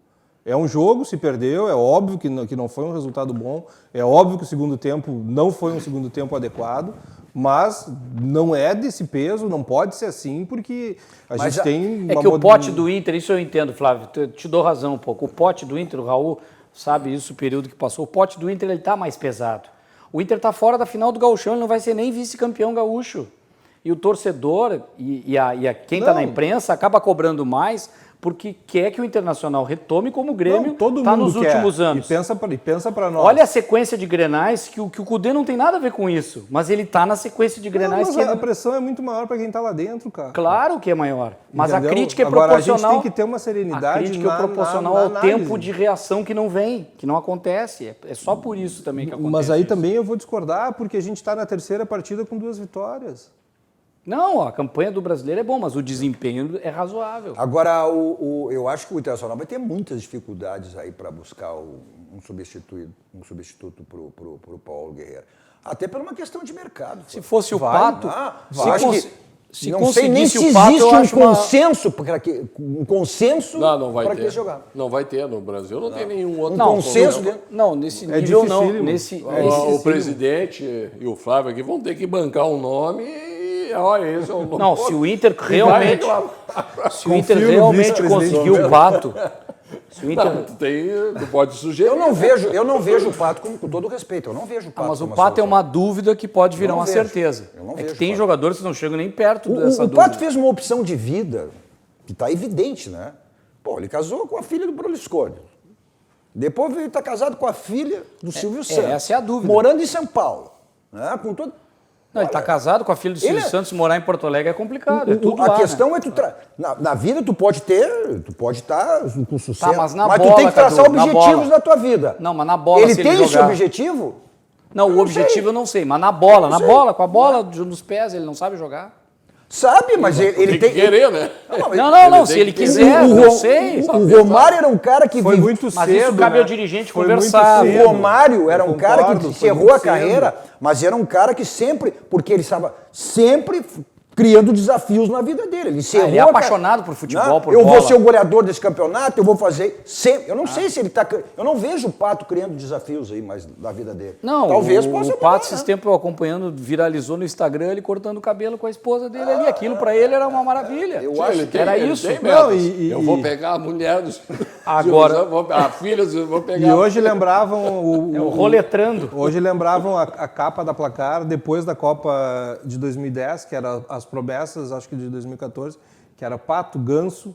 É um jogo, se perdeu, é óbvio que não foi um resultado bom, é óbvio que o segundo tempo não foi um segundo tempo adequado, mas não é desse peso, não pode ser assim, porque gente tem... o pote do Inter, isso eu entendo, Flávio, te dou razão um pouco. O pote do Inter, o Raul sabe isso, o período que passou, o pote do Inter ele está mais pesado. O Inter está fora da final do Gauchão, ele não vai ser nem vice-campeão gaúcho. E o torcedor e quem está na imprensa acaba cobrando mais porque quer que o Internacional retome como o Grêmio está nos últimos anos. E pensa para nós. Olha a sequência de Grenais, que o Cudê não tem nada a ver com isso, mas ele está na sequência de Grenais. Mas a pressão é muito maior para quem está lá dentro, cara. Claro que é maior, mas a crítica é proporcional. Agora, a gente tem que ter uma serenidade. A crítica é proporcional ao tempo de reação que não vem, que não acontece. É só por isso também que acontece. Mas aí também eu vou discordar, porque a gente está na terceira partida com 2 vitórias. Não, a campanha do brasileiro é bom, mas o desempenho é razoável. Agora, eu acho que o Internacional vai ter muitas dificuldades aí para buscar um substituto para o Paulo Guerreiro. Até por uma questão de mercado. Se fosse o Pato... Não sei nem se existe um consenso para que jogar. Não vai ter no Brasil, não tem nenhum outro consenso. Não, nesse nível não. O presidente e o Flávio aqui vão ter que bancar um nome e olha, esse é o nome. Não, se o Inter realmente conseguiu o Pato... Tu pode sugerir. Eu não vejo o Pato com todo respeito. Eu não vejo o Pato. Mas o Pato é uma dúvida que pode virar uma certeza. É que tem jogadores que não chegam nem perto dessa dúvida. O Pato fez uma opção de vida que está evidente, né? Pô, ele casou com a filha do Berlusconi. Depois ele está casado com a filha do Silvio Santos. Essa é a dúvida. Morando em São Paulo. Né? Com todo... Não, ele está casado com a filha do Silvio Santos, morar em Porto Alegre é complicado. É tudo a lá, questão né? é na vida tu pode estar com sucesso, mas na mas bola, tu tem que traçar Cadu, objetivos na tua vida. Não, mas na bola ele se tem ele esse jogar... objetivo? Não, o objetivo eu não sei, mas na bola, com a bola nos pés, ele não sabe jogar. Sabe, mas ele tem que querer, né? Não, se ele quiser, não sei. O Romário era um cara que... Foi muito cedo, mas isso cabe ao dirigente conversar. O Romário era um cara que encerrou a carreira, mas era um cara que sempre, porque ele estava sempre criando desafios na vida dele. Ele encerrou ele é apaixonado por futebol, por bola. Eu vou ser o goleador desse campeonato, eu vou fazer... Eu não sei se ele está... Eu não vejo o Pato criando desafios aí mais na vida dele. Não, talvez possa o Pato, esses tempos eu acompanhando, viralizou no Instagram, ele cortando o cabelo com a esposa dele ali. Aquilo pra ele era uma maravilha. Eu acho que era isso. Eu vou pegar a mulher dos... Agora... a filha, eu vou pegar... E hoje lembravam... o roletrando. Hoje lembravam a capa da Placar depois da Copa de 2010, que era as promessas, acho que de 2014, que era Pato, Ganso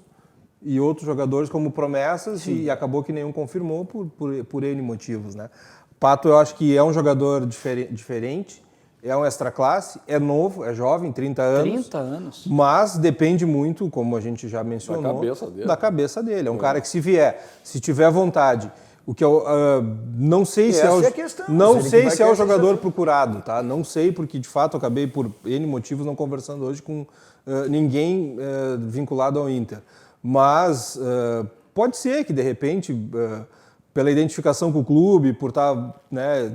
e outros jogadores como promessas. Sim. E acabou que nenhum confirmou por N motivos, né? Pato eu acho que é um jogador diferente, é um extraclasse, é novo, é jovem, 30 anos. 30 anos. Mas depende muito, como a gente já mencionou, da cabeça dele. É um cara que se tiver vontade... O que eu não sei se é o jogador procurado, tá? Não sei, porque de fato eu acabei por N motivos não conversando hoje com ninguém vinculado ao Inter. Mas pode ser que de repente, pela identificação com o clube, por estar, né,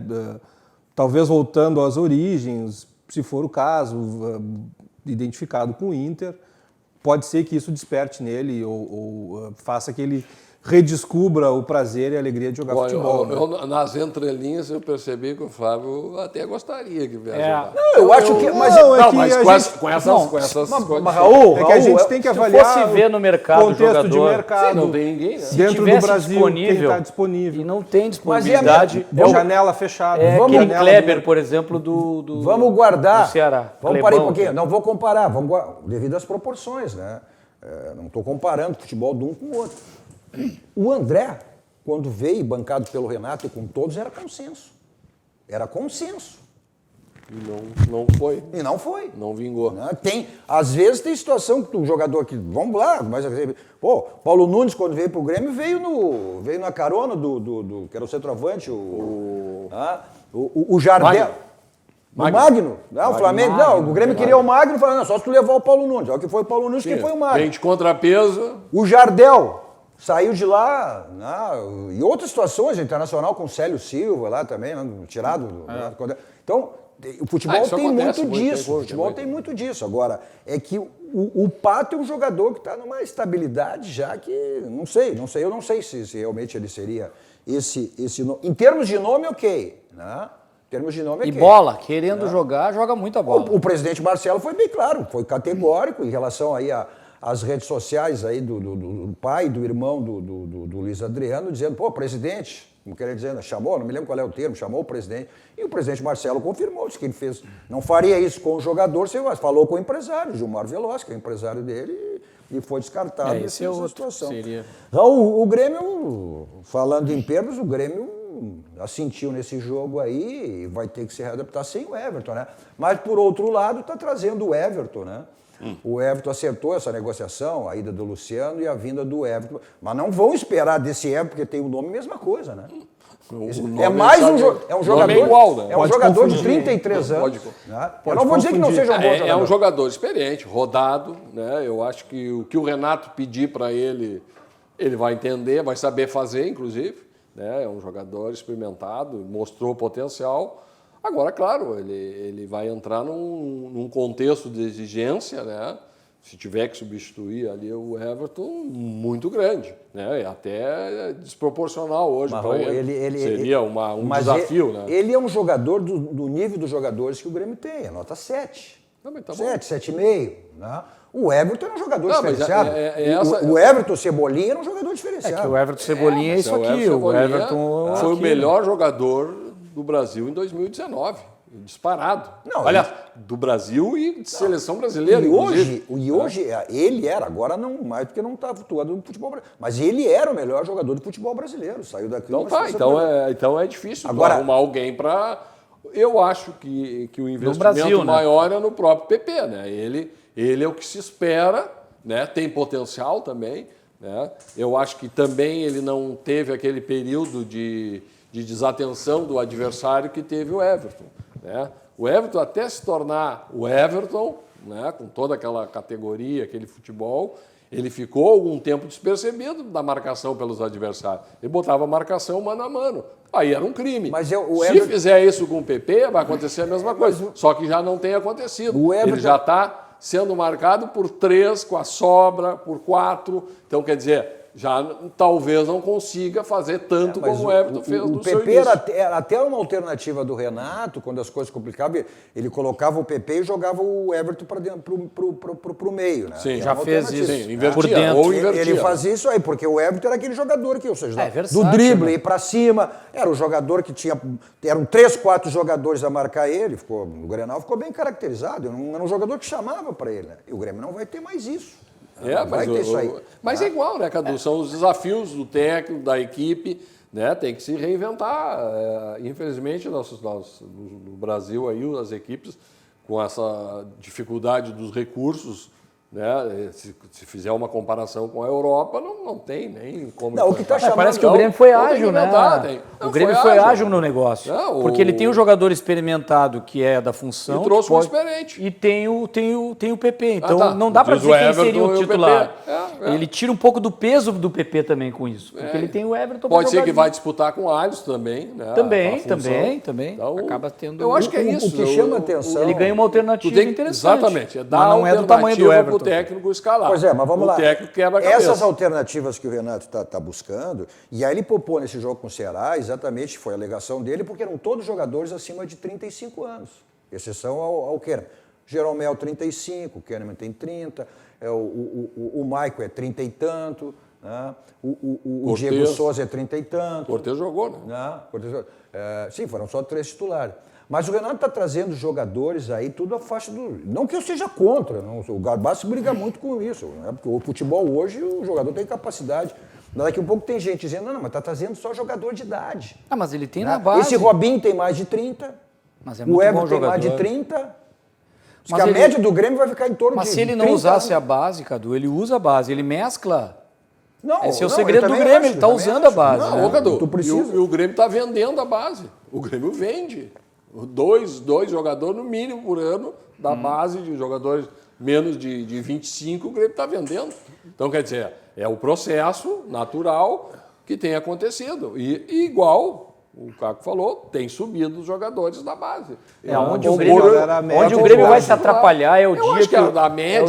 talvez voltando às origens, se for o caso, identificado com o Inter, pode ser que isso desperte nele ou faça que ele redescubra o prazer e a alegria de jogar futebol. Nas entrelinhas eu percebi que o Flávio até gostaria que viesse jogar. Não, eu acho que... Mas com essas coisas... É que a gente tem que avaliar se fosse ver no mercado o contexto de mercado. Sim, não tem ninguém, né? Dentro do Brasil, quem está disponível. E não tem disponibilidade. Janela fechada. Aquele Kleber, por exemplo, do Vamos guardar. Do Ceará. Vamos parar um pouquinho. Não vou comparar. Devido às proporções, né? Não estou comparando o futebol de um com o outro. O André, quando veio bancado pelo Renato e com todos, era consenso. Era consenso. E não foi. E não foi. Não vingou. Às vezes tem situação que o jogador aqui, vamos lá, mas Paulo Nunes, quando veio pro Grêmio, veio na carona do que era o centroavante, o Jardel. Magno. Não, o Flamengo. Não, o Grêmio queria o Magno, falando, só se tu levar o Paulo Nunes. Olha que foi o Paulo Nunes, quem foi o Magno. Vem de contrapeso. O Jardel saiu de lá, e outras situações, Internacional com o Célio Silva lá também, tirado. Então, o futebol tem muito disso. O futebol tem muito disso. Agora, é que o Pato é um jogador que está numa estabilidade já que, não sei, eu não sei se realmente ele seria esse nome. Em termos de nome, ok, né? Em termos de nome, e bola, querendo jogar, joga muita bola. O presidente Marcelo foi bem claro, foi categórico em relação aí às redes sociais aí do pai, do irmão do Luiz Adriano, dizendo, presidente, como queria dizer, chamou, não me lembro qual é o termo, chamou o presidente, e o presidente Marcelo confirmou, disse que ele não faria isso com o jogador, falou com o empresário, Gilmar Veloz, que é o empresário dele, e foi descartado essa situação. O Grêmio, falando em perdas, o Grêmio assentiu nesse jogo aí e vai ter que se readaptar sem o Everton, né? Mas, por outro lado, está trazendo o Everton, né? O Everton acertou essa negociação, a ida do Luciano e a vinda do Everton. Mas não vão esperar desse Everton, porque tem o nome, mesma coisa, né? É mais um jogador, igual, né? É um jogador de 33 anos. Eu não vou dizer que não seja um bom jogador. É um jogador experiente, rodado, né? Eu acho que o que o Renato pedir para ele, ele vai entender, vai saber fazer, inclusive. É um jogador experimentado, mostrou potencial. Agora, claro, ele vai entrar num contexto de exigência, né? Se tiver que substituir ali o Everton, muito grande, né? Até desproporcional hoje para ele. Seria um desafio, né? Ele é um jogador do nível dos jogadores que o Grêmio tem, é nota 7. Também tá 7, 7,5. Né? O Everton era um jogador diferenciado. O Everton Cebolinha era um jogador diferenciado. É que o Everton Cebolinha é isso aqui. O Everton foi o melhor jogador do Brasil em 2019. Disparado. Olha, do Brasil e de seleção brasileira. E hoje ele era, agora não mais, porque não está atuando no futebol brasileiro. Mas ele era o melhor jogador do futebol brasileiro. Saiu daqui. Então é difícil agora, arrumar alguém para. Eu acho que o investimento Brasil, maior é no próprio PP, né? Ele é o que se espera, né? Tem potencial também, né? Eu acho que também ele não teve aquele período de desatenção do adversário que teve o Everton. Né? O Everton, até se tornar o Everton, né, com toda aquela categoria, aquele futebol, ele ficou algum tempo despercebido da marcação pelos adversários. Ele botava a marcação mano a mano. Aí era um crime. Mas se fizer isso com o PP, vai acontecer a mesma coisa. Só que já não tem acontecido. Ele já está sendo marcado por 3, com a sobra, por 4. Então, quer dizer, já talvez não consiga fazer tanto como o Everton fez no seu PP era até uma alternativa do Renato, quando as coisas complicavam, ele colocava o PP e jogava o Everton para dentro, pro meio, né? Sim, já fez isso. Sim, invertia, ou invertia. Ele fazia isso aí, porque o Everton era aquele jogador que, ou seja, do drible, ir para cima, era o jogador que tinha, eram 3, 4 jogadores a marcar ele, o Grenal ficou bem caracterizado, era um jogador que chamava para ele, né? E o Grêmio não vai ter mais isso. Mas é igual, né, Cadu? São os desafios do técnico, da equipe, né? Tem que se reinventar. Infelizmente, no Brasil, aí, as equipes, com essa dificuldade dos recursos, né? Se fizer uma comparação com a Europa, não tem nem como... Não, o que tá chamando, parece que o Grêmio foi ágil, né? O Grêmio foi ágil no negócio. Porque ele tem um jogador experimentado, que é da função. E trouxe um experiente. E tem o PP. Então, não dá para dizer quem seria o titular. Ele tira um pouco do peso do PP também com isso. Porque ele tem o Everton. Pode ser que vai disputar com o Alisson também, né? Também. Então, acaba tendo... Eu acho que é isso. O que chama atenção... Ele ganha uma alternativa interessante. Exatamente. Mas não é do tamanho do Everton. O técnico escalar. Pois é, mas vamos lá. O técnico quebra a cabeça. Essas alternativas que o Renato está buscando, e aí ele poupou nesse jogo com o Ceará, exatamente, foi a alegação dele, porque eram todos jogadores acima de 35 anos. Exceção ao Kahneman. Jeromel, 35, o Kahneman tem 30, o Maicon é 30 e tanto, né? O Diego Souza é 30 e tanto. Cortez jogou, né? Sim, foram só 3 titulares. Mas o Renato está trazendo jogadores aí, tudo a faixa do... Não que eu seja contra, não, o Garbassi briga muito com isso, né? Porque o futebol hoje, o jogador tem capacidade. Daqui a um pouco tem gente dizendo, não, mas está trazendo só jogador de idade. Mas ele tem na base. Esse Robinho tem mais de 30, mas é muito o Everton tem mais de 30. Mas a média do Grêmio vai ficar em torno de 30. Mas se ele não usasse a base, Cadu, ele usa a base, ele mescla. Não, esse é o segredo do Grêmio, ele está usando a base. Não, Cadu, e o Grêmio está vendendo a base. O Grêmio vende. 2 jogadores, no mínimo, por ano, da base de jogadores menos de 25, o Grêmio está vendendo. Então, quer dizer, é o processo natural que tem acontecido. E igual, o Caco falou, tem subido os jogadores da base. Onde o Grêmio vai se atrapalhar é o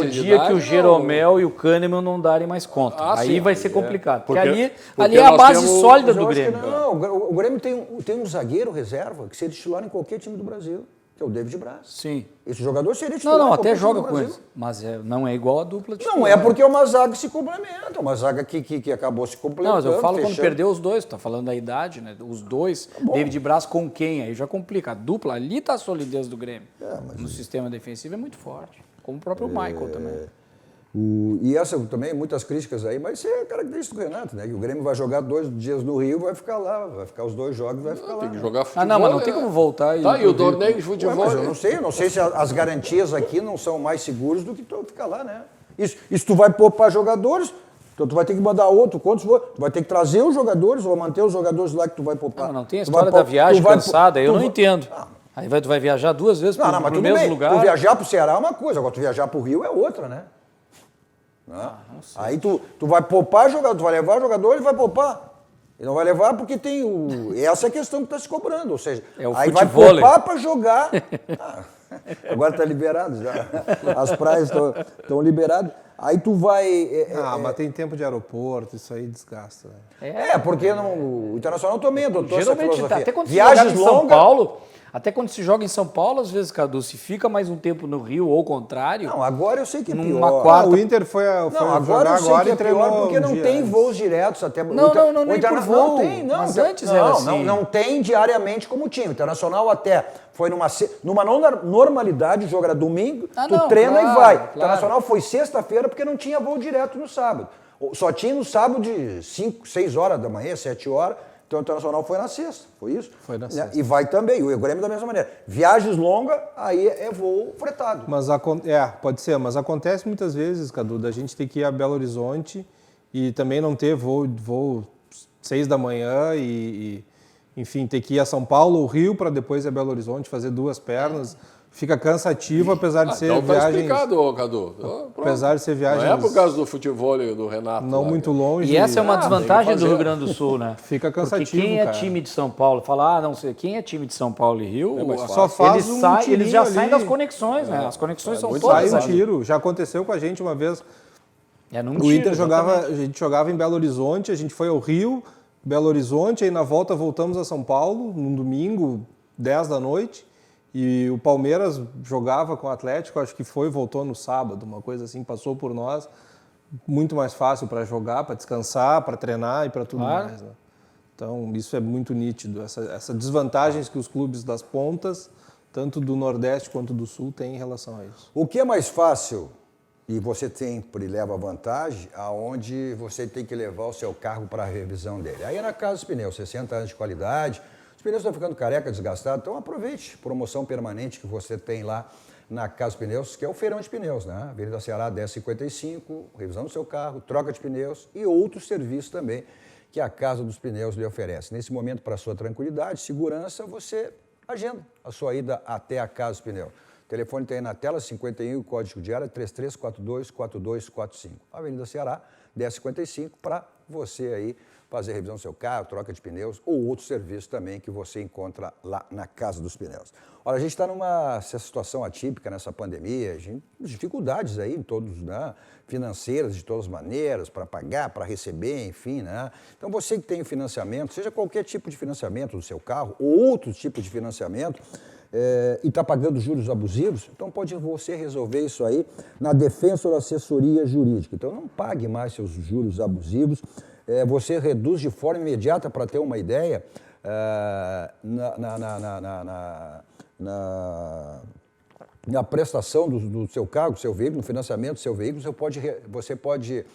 dia que o Jeromel e o Kahneman não darem mais conta. Aí vai ser complicado. Porque ali é a base sólida do Grêmio. Não, o Grêmio tem um zagueiro reserva que seria titular em qualquer time do Brasil, que é o David Braz. Sim. Esse jogador seria titular. Não, até joga com ele. Mas não é igual a dupla titular. Não é porque é uma zaga que se complementa, uma zaga que acabou se complementando. Não, mas eu falo quando perdeu os dois, tá falando da idade, né? Os dois, David Braz com quem? Aí já complica. A dupla, ali tá a solidez do Grêmio. No sistema defensivo é muito forte. Como o próprio Michael também. E essa também, muitas críticas aí, mas isso é característica do Renato, né? Que o Grêmio vai jogar 2 dias no Rio, vai ficar lá, vai ficar os 2 jogos, vai ficar lá. Tem que jogar futebol. Mas não tem como voltar. E o torneio de futebol. Mas eu não sei se as garantias aqui não são mais seguras do que tu ficar lá, né? Isso tu vai poupar jogadores, então tu vai ter que mandar outro, quantos for, tu vai ter que trazer os jogadores ou manter os jogadores lá que tu vai poupar. Não tem a história da viagem cansada, eu não entendo. Aí tu vai viajar 2 vezes para o mesmo lugar. Tu viajar para o Ceará é uma coisa, agora tu viajar para o Rio é outra, né? Aí tu vai poupar jogador, tu vai levar jogador e vai poupar. Ele não vai levar porque tem essa é a questão que está se cobrando, ou seja, aí futebol, vai poupar para jogar. Agora está liberado já, as praias estão liberadas. Aí tu vai... mas tem tempo de aeroporto, isso aí desgasta. Porque o Internacional também adotou essa filosofia. Até quando Viagens se joga em São Paulo, até quando se joga em São Paulo, às vezes, Cadu, se fica mais um tempo no Rio ou o contrário... Não, agora eu sei que é numa pior. quarta... O Inter foi agora eu sei que é pior porque não tem voos diretos. Até não, nem por voo. Não tem, não. Mas antes era assim. Não tem diariamente como tinha. O Internacional até foi numa normalidade, o jogo era domingo, treina e vai. O Internacional foi sexta-feira porque não tinha voo direto no sábado. Só tinha no sábado de 5, 6 horas da manhã, 7 horas. Então o Internacional foi na sexta, foi isso? Foi na sexta. E vai também, o Grêmio da mesma maneira. Viagens longas, aí é voo fretado. Mas pode ser, mas acontece muitas vezes, Cadu, da gente ter que ir a Belo Horizonte e também não ter voo 6 da manhã e enfim, ter que ir a São Paulo ou Rio para depois ir a Belo Horizonte, fazer 2 pernas. Fica cansativo, apesar de ser então viagens... Então tá explicado, Cadu. Apesar de ser viagens... Não é por causa do futebol do Renato. Não lá, muito longe. E essa é uma desvantagem do Rio Grande do Sul, né? Fica cansativo, porque quem é time de São Paulo, não sei, quem é time de São Paulo e Rio, só faz eles já saem das conexões, né? As conexões são todas. Sai um tiro. Já aconteceu com a gente uma vez. O Inter a gente jogava em Belo Horizonte, a gente foi ao Rio, Belo Horizonte, aí na volta voltamos a São Paulo, num domingo, 10 da noite. E o Palmeiras jogava com o Atlético, acho que voltou no sábado, uma coisa assim, passou por nós. Muito mais fácil para jogar, para descansar, para treinar e para tudo mais. Né? Então, isso é muito nítido. Essas desvantagens que os clubes das pontas, tanto do Nordeste quanto do Sul, têm em relação a isso. O que é mais fácil, e você sempre leva vantagem, aonde você tem que levar o seu carro para a revisão dele. Aí é na Casa dos Pneus, 60 anos de qualidade. Os pneus estão ficando careca, desgastados, então aproveite. Promoção permanente que você tem lá na Casa dos Pneus, que é o feirão de pneus, né? Avenida Ceará 1055, revisão do seu carro, troca de pneus e outros serviços também que a Casa dos Pneus lhe oferece. Nesse momento, para sua tranquilidade, segurança, você agenda a sua ida até a Casa dos Pneus. O telefone tem aí na tela, 51, o código de área 3342-4245. Avenida Ceará 1055, para você aí fazer revisão do seu carro, troca de pneus ou outros serviços também que você encontra lá na Casa dos Pneus. Olha, a gente está numa situação atípica nessa pandemia, dificuldades aí, né, financeiras de todas as maneiras, para pagar, para receber, enfim, né? Então você que tem financiamento, seja qualquer tipo de financiamento do seu carro ou outro tipo de financiamento, e está pagando juros abusivos, então pode você resolver isso aí na Defensor Assessoria Jurídica. Então não pague mais seus juros abusivos, você reduz de forma imediata, para ter uma ideia, na prestação do seu carro, do seu veículo, no financiamento do seu veículo, você pode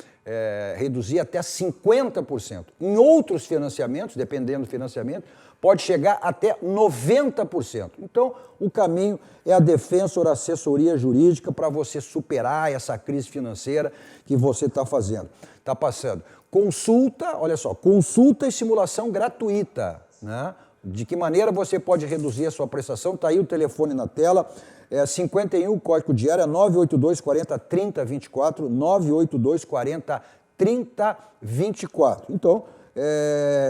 reduzir até 50%. Em outros financiamentos, dependendo do financiamento, pode chegar até 90%. Então, o caminho é a Defensor Assessoria Jurídica para você superar essa crise financeira que você está passando. Consulta, olha só, consulta e simulação gratuita, né? De que maneira você pode reduzir a sua prestação? Está aí o telefone na tela, 51, código de área 982 40 30 24, 982 40 30 24. Então,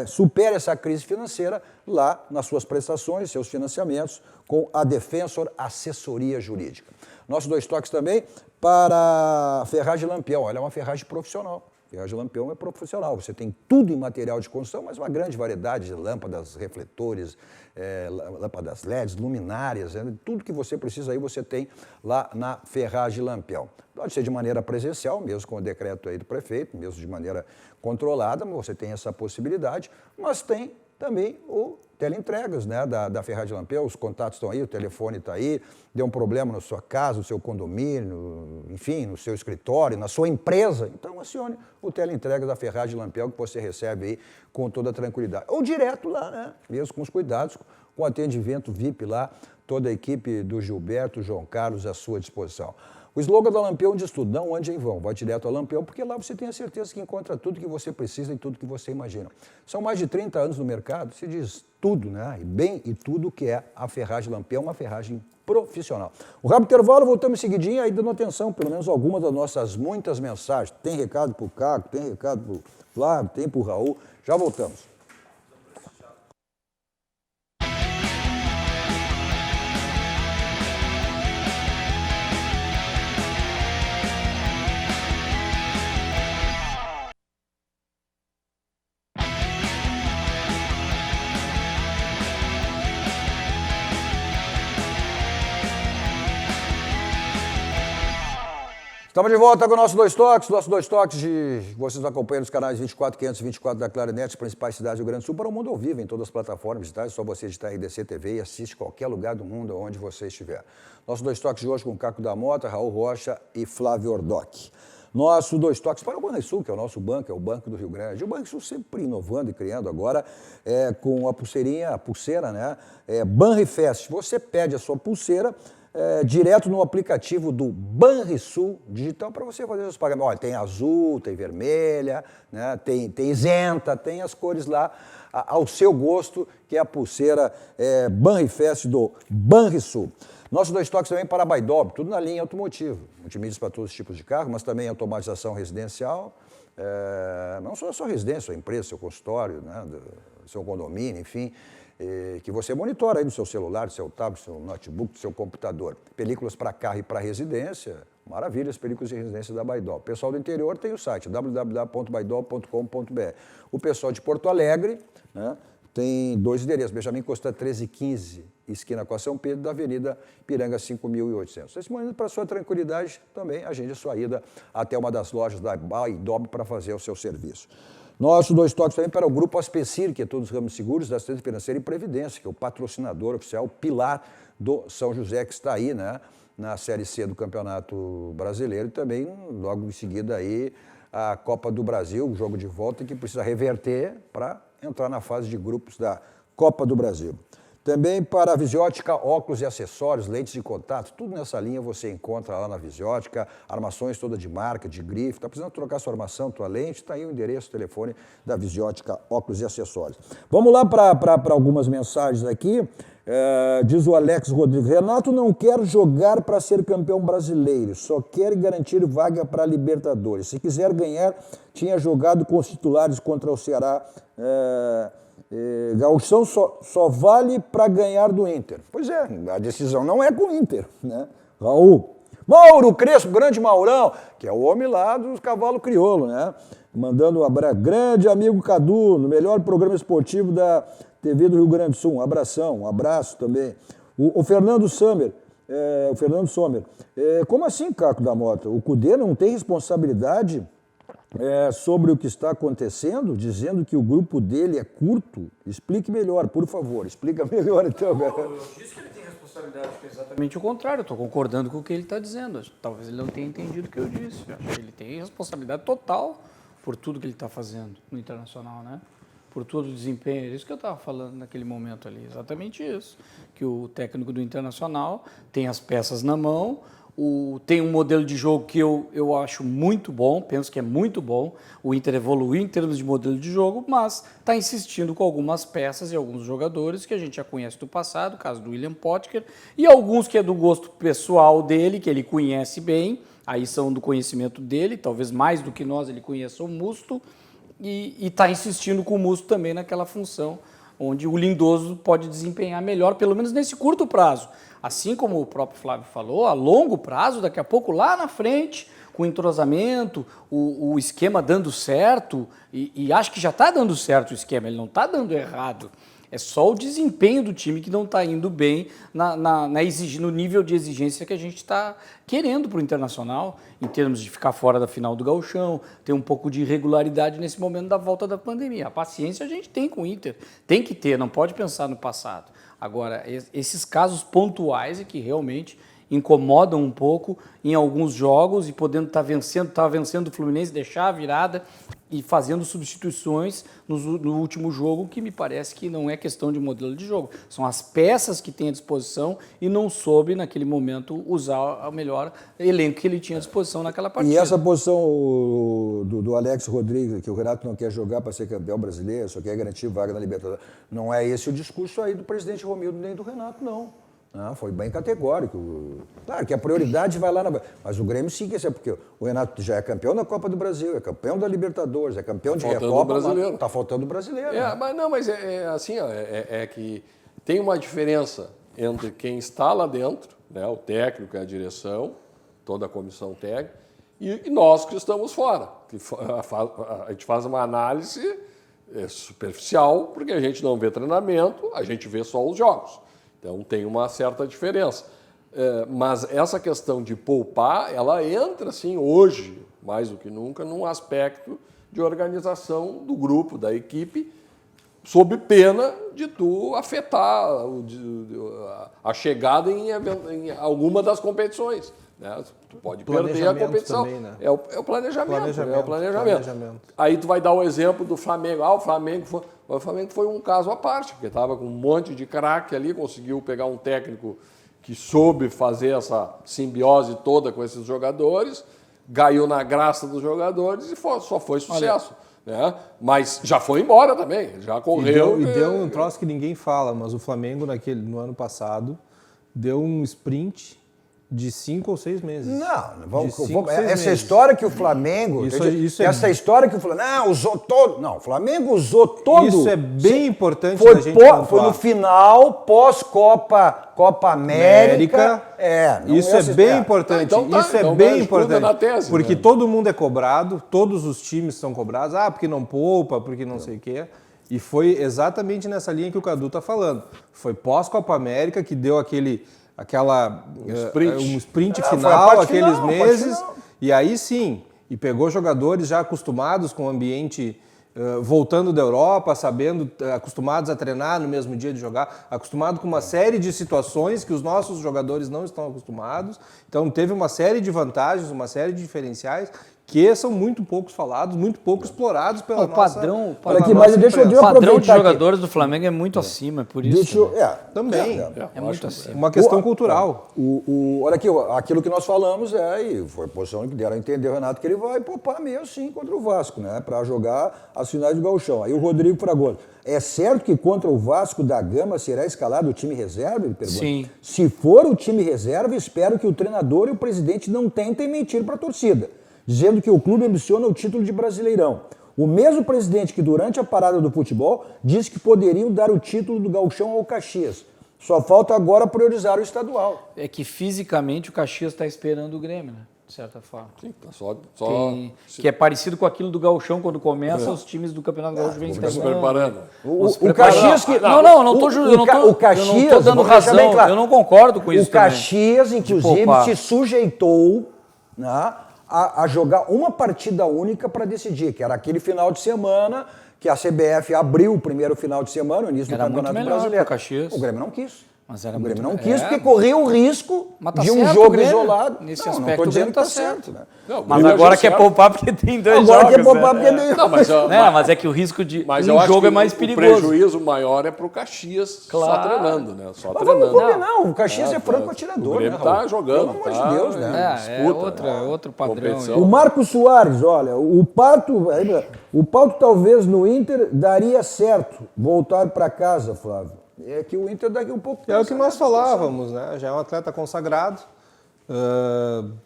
supere essa crise financeira lá nas suas prestações, seus financiamentos, com a Defensor Assessoria Jurídica. Nossos 2 toques também para a Ferragem Lampião. Olha, é uma ferragem profissional. Ferragem Lampião é profissional. Você tem tudo em material de construção, mas uma grande variedade de lâmpadas, refletores, lâmpadas LEDs, luminárias, tudo que você precisa aí você tem lá na Ferragem Lampião. Pode ser de maneira presencial, mesmo com o decreto aí do prefeito, mesmo de maneira controlada, você tem essa possibilidade, mas tem também o teleentregas, né, da Ferragem Lampião, os contatos estão aí, o telefone está aí, deu um problema na sua casa, no seu condomínio, enfim, no seu escritório, na sua empresa, então acione o teleentregas da Ferragem Lampião que você recebe aí com toda a tranquilidade. Ou direto lá, né, mesmo com os cuidados, com atendimento VIP lá, toda a equipe do Gilberto, João Carlos à sua disposição. O slogan da Lampião diz tudo, não ande em vão, vai direto a Lampião, porque lá você tem a certeza que encontra tudo que você precisa e tudo que você imagina. São mais de 30 anos no mercado, se diz tudo, né? E bem e tudo que é a Ferragem Lampião, uma ferragem profissional. O rápido intervalo, voltamos em seguidinho, aí dando atenção, pelo menos algumas das nossas muitas mensagens. Tem recado para o Caco, tem recado para o Flávio, tem para o Raul, já voltamos. Estamos de volta com o nosso Dois Toques. Nosso Dois Toques, vocês acompanham nos canais 24, 524 da Clarinet, as principais cidades do Rio Grande do Sul, para o mundo ao vivo, em todas as plataformas digitais. É só você digitar RDC TV e assiste qualquer lugar do mundo, onde você estiver. Nosso Dois Toques de hoje com Caco da Mota, Raul Rocha e Flávio Ordoc. Nosso Dois Toques para o Banrisul, que é o nosso banco, é o Banco do Rio Grande. O Banrisul sempre inovando e criando agora com a pulseira, né? Banrifest. Você pede a sua pulseira direto no aplicativo do Banrisul Digital para você fazer os pagamentos. Olha, tem azul, tem vermelha, né? tem isenta, tem as cores lá ao seu gosto, que é a pulseira Banrifest do Banrisul. Nossos Dois Toques também para a Baidop, tudo na linha automotiva. Multimídias para todos os tipos de carro, mas também automatização residencial. Não só a sua residência, sua empresa, seu consultório, né, seu condomínio, enfim, que você monitora aí no seu celular, no seu tablet, no seu notebook, no seu computador. Películas para carro e para residência, maravilha, as películas de residência da Baidop. O pessoal do interior tem o site www.baidop.com.br. O pessoal de Porto Alegre, né, tem 2 endereços, Benjamin Costa 1315, esquina com a São Pedro, da Avenida Ipiranga 5.800. Nesse momento, para sua tranquilidade, também agende a sua ida até uma das lojas da Baidop para fazer o seu serviço. Nossos Dois Toques também para o Grupo Aspecir, que é todos os ramos seguros da assistência financeira e previdência, que é o patrocinador oficial, pilar do São José, que está aí, né, na Série C do Campeonato Brasileiro, e também, logo em seguida, aí, a Copa do Brasil, o jogo de volta, que precisa reverter para entrar na fase de grupos da Copa do Brasil. Também para a Visiótica, óculos e acessórios, lentes de contato, tudo nessa linha você encontra lá na Visiótica, armações todas de marca, de grife. Está precisando trocar sua armação, tua lente, está aí o endereço, o telefone da Visiótica, óculos e acessórios. Vamos lá para algumas mensagens aqui. Diz o Alex Rodrigues, Renato não quer jogar para ser campeão brasileiro, só quer garantir vaga para a Libertadores. Se quiser ganhar, tinha jogado com os titulares contra o Ceará. Gauchão só vale para ganhar do Inter. Pois é, a decisão não é com o Inter, né? Raul. Mauro Crespo, grande Maurão, que é o homem lá dos cavalos crioulo, né? Mandando um abraço. Grande amigo Cadu, no melhor programa esportivo da TV do Rio Grande do Sul. Um abração, um abraço também. O Fernando Sommer. Como assim, Caco da Mota? O Cudê não tem responsabilidade sobre o que está acontecendo, dizendo que o grupo dele é curto? Explique melhor, por favor. Explica melhor, então. Eu disse que ele tem responsabilidade, que é exatamente o contrário. Eu estou concordando com o que ele está dizendo. Talvez ele não tenha entendido o que eu disse. Eu acho que ele tem responsabilidade total por tudo que ele está fazendo no Internacional, né? Por todo o desempenho. É isso que eu estava falando naquele momento ali. Exatamente isso. Que o técnico do Internacional tem as peças na mão, tem um modelo de jogo que eu acho muito bom, penso que é muito bom. O Inter evoluiu em termos de modelo de jogo, mas está insistindo com algumas peças e alguns jogadores que a gente já conhece do passado, o caso do William Potker, e alguns que é do gosto pessoal dele, que ele conhece bem, aí são do conhecimento dele, talvez mais do que nós ele conheça o Musto, e está insistindo com o Musto também naquela função onde o Lindoso pode desempenhar melhor, pelo menos nesse curto prazo. Assim como o próprio Flávio falou, a longo prazo, daqui a pouco lá na frente, com o entrosamento, o esquema dando certo, e acho que já está dando certo o esquema, ele não está dando errado. É só o desempenho do time que não está indo bem no nível de exigência que a gente está querendo para o Internacional, em termos de ficar fora da final do Gauchão, ter um pouco de irregularidade nesse momento da volta da pandemia. A paciência a gente tem com o Inter, tem que ter, não pode pensar no passado. Agora, esses casos pontuais é que realmente incomodam um pouco em alguns jogos e podendo estar vencendo o Fluminense, deixar a virada e fazendo substituições no último jogo, que me parece que não é questão de modelo de jogo. São as peças que tem à disposição e não soube, naquele momento, usar o melhor elenco que ele tinha à disposição naquela partida. E essa posição do Alex Rodrigues, que o Renato não quer jogar para ser campeão brasileiro, só quer garantir vaga na Libertadores, não é esse o discurso aí do presidente Romildo nem do Renato, não. Foi bem categórico. Claro que a prioridade vai lá na... Mas o Grêmio sim, porque o Renato já é campeão da Copa do Brasil, é campeão da Libertadores, é campeão de Recopa. Está faltando o brasileiro. Né? Mas assim, é que tem uma diferença entre quem está lá dentro, né, o técnico e a direção, toda a comissão técnica, e nós que estamos fora. A gente faz uma análise superficial, porque a gente não vê treinamento, a gente vê só os jogos. Então, tem uma certa diferença. Mas essa questão de poupar, ela entra, assim, hoje, mais do que nunca, num aspecto de organização do grupo, da equipe, sob pena de tu afetar a chegada em alguma das competições. Né? Tu pode perder a competição. Também, né? É o planejamento. Aí tu vai dar o exemplo do Flamengo. O Flamengo foi um caso à parte, porque estava com um monte de craque ali, conseguiu pegar um técnico que soube fazer essa simbiose toda com esses jogadores, caiu na graça dos jogadores e só foi sucesso. Né? Mas já foi embora também, já correu. E deu um troço que ninguém fala, mas o Flamengo no ano passado deu um sprint de 5 ou 6 meses. Essa história que o Flamengo... história que o Flamengo... usou todo... Não, o Flamengo usou todo... Isso é bem importante da gente pontuar. Foi no final, Copa América. Isso é bem importante. Isso é bem importante. Tese, porque todo mundo é cobrado, todos os times são cobrados. Porque não poupa, porque não sei o quê. E foi exatamente nessa linha que o Cadu está falando. Foi pós-Copa América que deu um sprint final, aqueles meses, e aí sim, e pegou jogadores já acostumados com o ambiente, voltando da Europa, acostumados a treinar no mesmo dia de jogar, acostumado com uma série de situações que os nossos jogadores não estão acostumados, então teve uma série de vantagens, uma série de diferenciais, que são muito poucos falados, muito pouco explorados pela nossa... O padrão de jogadores do Flamengo é muito acima, por isso. Também. É muito acima. Uma questão cultural. Olha aqui, aquilo que nós falamos e foi a posição que deram a entender o Renato, que ele vai poupar meio sim contra o Vasco, né? Para jogar as finais do Gauchão. Aí o Rodrigo Fragoso. É certo que contra o Vasco da Gama será escalado o time reserva? Ele pergunta. Sim. Se for o time reserva, espero que o treinador e o presidente não tentem mentir para a torcida, dizendo que o clube ambiciona o título de Brasileirão. O mesmo presidente que, durante a parada do futebol, disse que poderiam dar o título do Gauchão ao Caxias. Só falta agora priorizar o estadual. É que fisicamente o Caxias está esperando o Grêmio, né? De certa forma. Sim, que é parecido com aquilo do Gauchão, quando começa, os times do Campeonato Gaúcho vêm se preparando. O Caxias que... Não não estou dando razão, claro. Eu não concordo com isso. O Caxias, inclusive, se sujeitou, né, a jogar uma partida única para decidir, que era aquele final de semana que a CBF abriu o primeiro final de semana, no início do Campeonato Brasileiro. O Grêmio não quis. Mas era o Grêmio não quis porque corria o risco de um jogo isolado. Nesse aspecto, não dizendo que está certo. Né? Mas agora quer poupar porque tem 2 jogos. Agora quer poupar porque tem 2 jogos. Mas é que o risco de um jogo é mais perigoso. O prejuízo maior é para o Caxias só treinando, né? Só treinando. Não, o Caxias é franco atirador. O Grêmio está jogando. Pelo amor de Deus, né? É outro padrão. O Marcos Soares, olha, o Pato talvez no Inter daria certo voltar para casa, Flávio. É que o Inter daqui um pouco... É o que nós falávamos, né? Já é um atleta consagrado,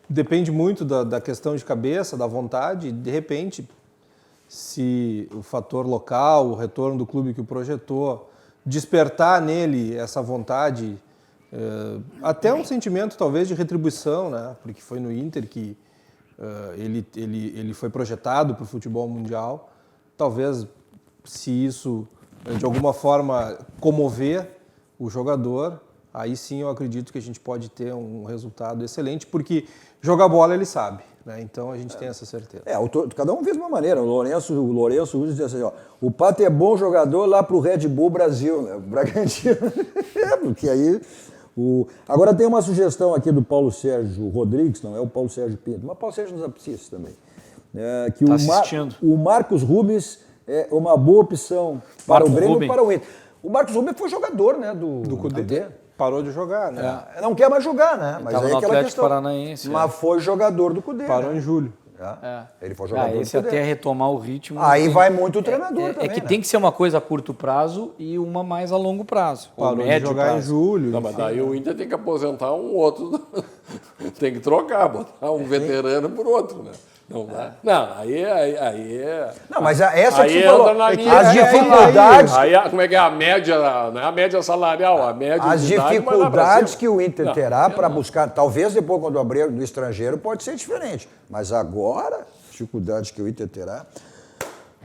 depende muito da questão de cabeça, da vontade, de repente, se o fator local, o retorno do clube que o projetou, despertar nele essa vontade, até um sentimento talvez de retribuição, né? Porque foi no Inter que ele foi projetado para o futebol mundial, talvez se isso... de alguma forma comover o jogador, aí sim eu acredito que a gente pode ter um resultado excelente, porque jogar bola ele sabe, né? Então a gente tem essa certeza. Cada um vê de uma maneira. O Lourenço diz assim, ó, o Pato é bom jogador lá pro Red Bull Brasil, né? O Bragantino. Porque aí... Agora tem uma sugestão aqui do Paulo Sérgio Rodrigues, não é o Paulo Sérgio Pinto, mas o Paulo Sérgio nos assiste também. Que o Marcos Rubens é uma boa opção para o Grêmio e para o Inter. O Marcos Rubens foi jogador, né, do Cudê. Parou de jogar, né? Não quer mais jogar, né? Mas aí no aquela Atlético Paranaense. Mas foi jogador do Cudê. Parou em julho. Ele foi jogador do Cudê. Até retomar o ritmo. Aí vai muito o treinador também. É que tem que ser uma coisa a curto prazo e uma mais a longo prazo. Parou de jogar em julho. Não, mas daí o Inter tem que aposentar um outro. Tem que trocar, botar um veterano por outro, né? Não dá. Não, aí é... Não, mas essa aí que você falou, as dificuldades... Como é que é a média, não é a média salarial, a média... As dificuldades que o Inter terá para buscar, talvez depois quando abrir no estrangeiro pode ser diferente, mas agora, dificuldades que o Inter terá...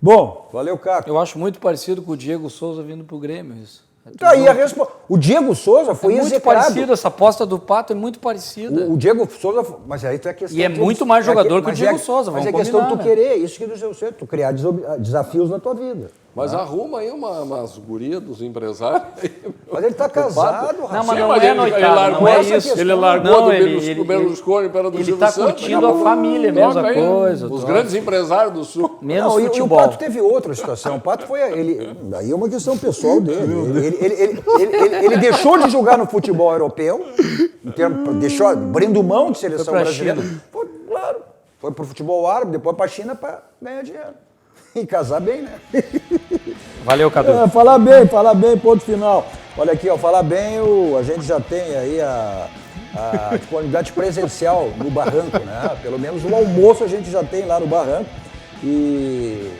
Bom, valeu, Caco. Eu acho muito parecido com o Diego Souza vindo pro Grêmio, isso. Então aí a resposta. O Diego Souza foi execrado. Muito parecido, essa aposta do Pato é muito parecida. O Diego Souza, mas aí tu é questão... E é muito mais jogador que o Diego Souza, vamos combinar. Mas é questão de tu querer, isso que deu certo, tu criar desafios na tua vida. Mas arruma aí umas gurias dos empresários. Mas ele tá casado, Não, mas Rafael. não é noitada, não é isso. Ele largou do Berlusconi para do Silvio Santos. Ele tá curtindo a família, mesma coisa. Os grandes empresários do Sul. Menos futebol. E o Pato teve outra situação. O Pato foi... Daí é uma questão pessoal dele. Ele deixou de jogar no futebol europeu, deixou, abrindo mão de seleção brasileira. Claro. Foi pro futebol árabe, depois pra China para ganhar dinheiro. E casar bem, né? Valeu, Cadu. Falar bem, ponto final. Olha aqui, ó, falar bem, a gente já tem aí a disponibilidade presencial no Barranco, né? Pelo menos o almoço a gente já tem lá no Barranco. E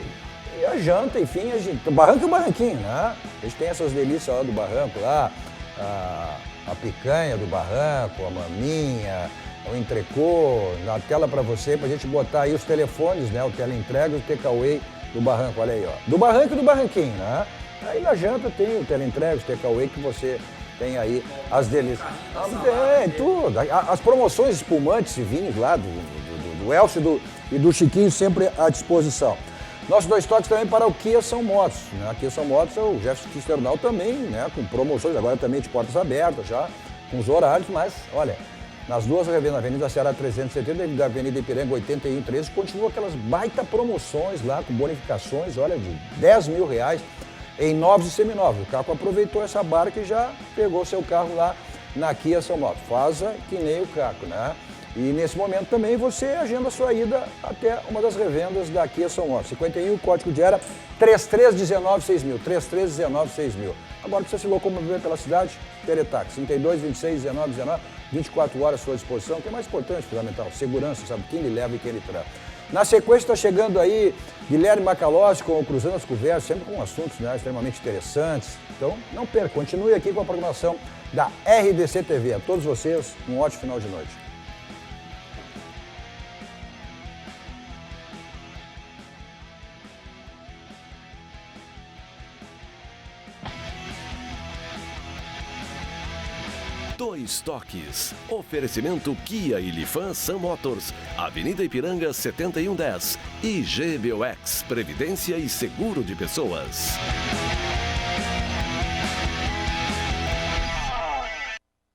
a janta, enfim, o Barranco é o Barranquinho, né? A gente tem essas delícias lá do Barranco, lá, a picanha do Barranco, a maminha, o entrecô, na tela para você, pra gente botar aí os telefones, né? O teleentrega e o takeaway do Barranco, olha aí, ó. Do Barranco e do Barranquinho, né? Aí na janta tem o teleentrega, o takeaway que você tem aí as delícias. Tem tudo. As promoções espumantes e vinhos lá do Elcio e do Chiquinho sempre à disposição. Nossos 2 toques também para o Kia São Motos, né? A Kia São Motos é o Jefferson Kisternal também, né? Com promoções, agora também de portas abertas já, com os horários, mas olha, nas duas revendas, na Avenida Ceará 370 e da Avenida Ipiranga 8113, continuam aquelas baita promoções lá, com bonificações, olha, de R$10 mil em novos e seminovos. O Caco aproveitou essa barca e já pegou seu carro lá na Kia São Motos. Faça que nem o Caco, né? E nesse momento também você agenda a sua ida até uma das revendas da Kia São Motos. 51, código de era 3319-6000, 3319-6000. Agora precisa se locomover pela cidade, Teletax, 32, 26, 19, 24 horas à sua disposição, que é mais importante, fundamental, segurança, sabe quem lhe leva e quem lhe traz. Na sequência está chegando aí Guilherme Macalossi com o Cruzando as Conversas, sempre com assuntos, né, extremamente interessantes. Então não perca, continue aqui com a programação da RDC TV. A todos vocês, um ótimo final de noite. Dois Toques. Oferecimento Kia e Lifan Sam Motors. Avenida Ipiranga 7110. E GBOX. Previdência e Seguro de Pessoas.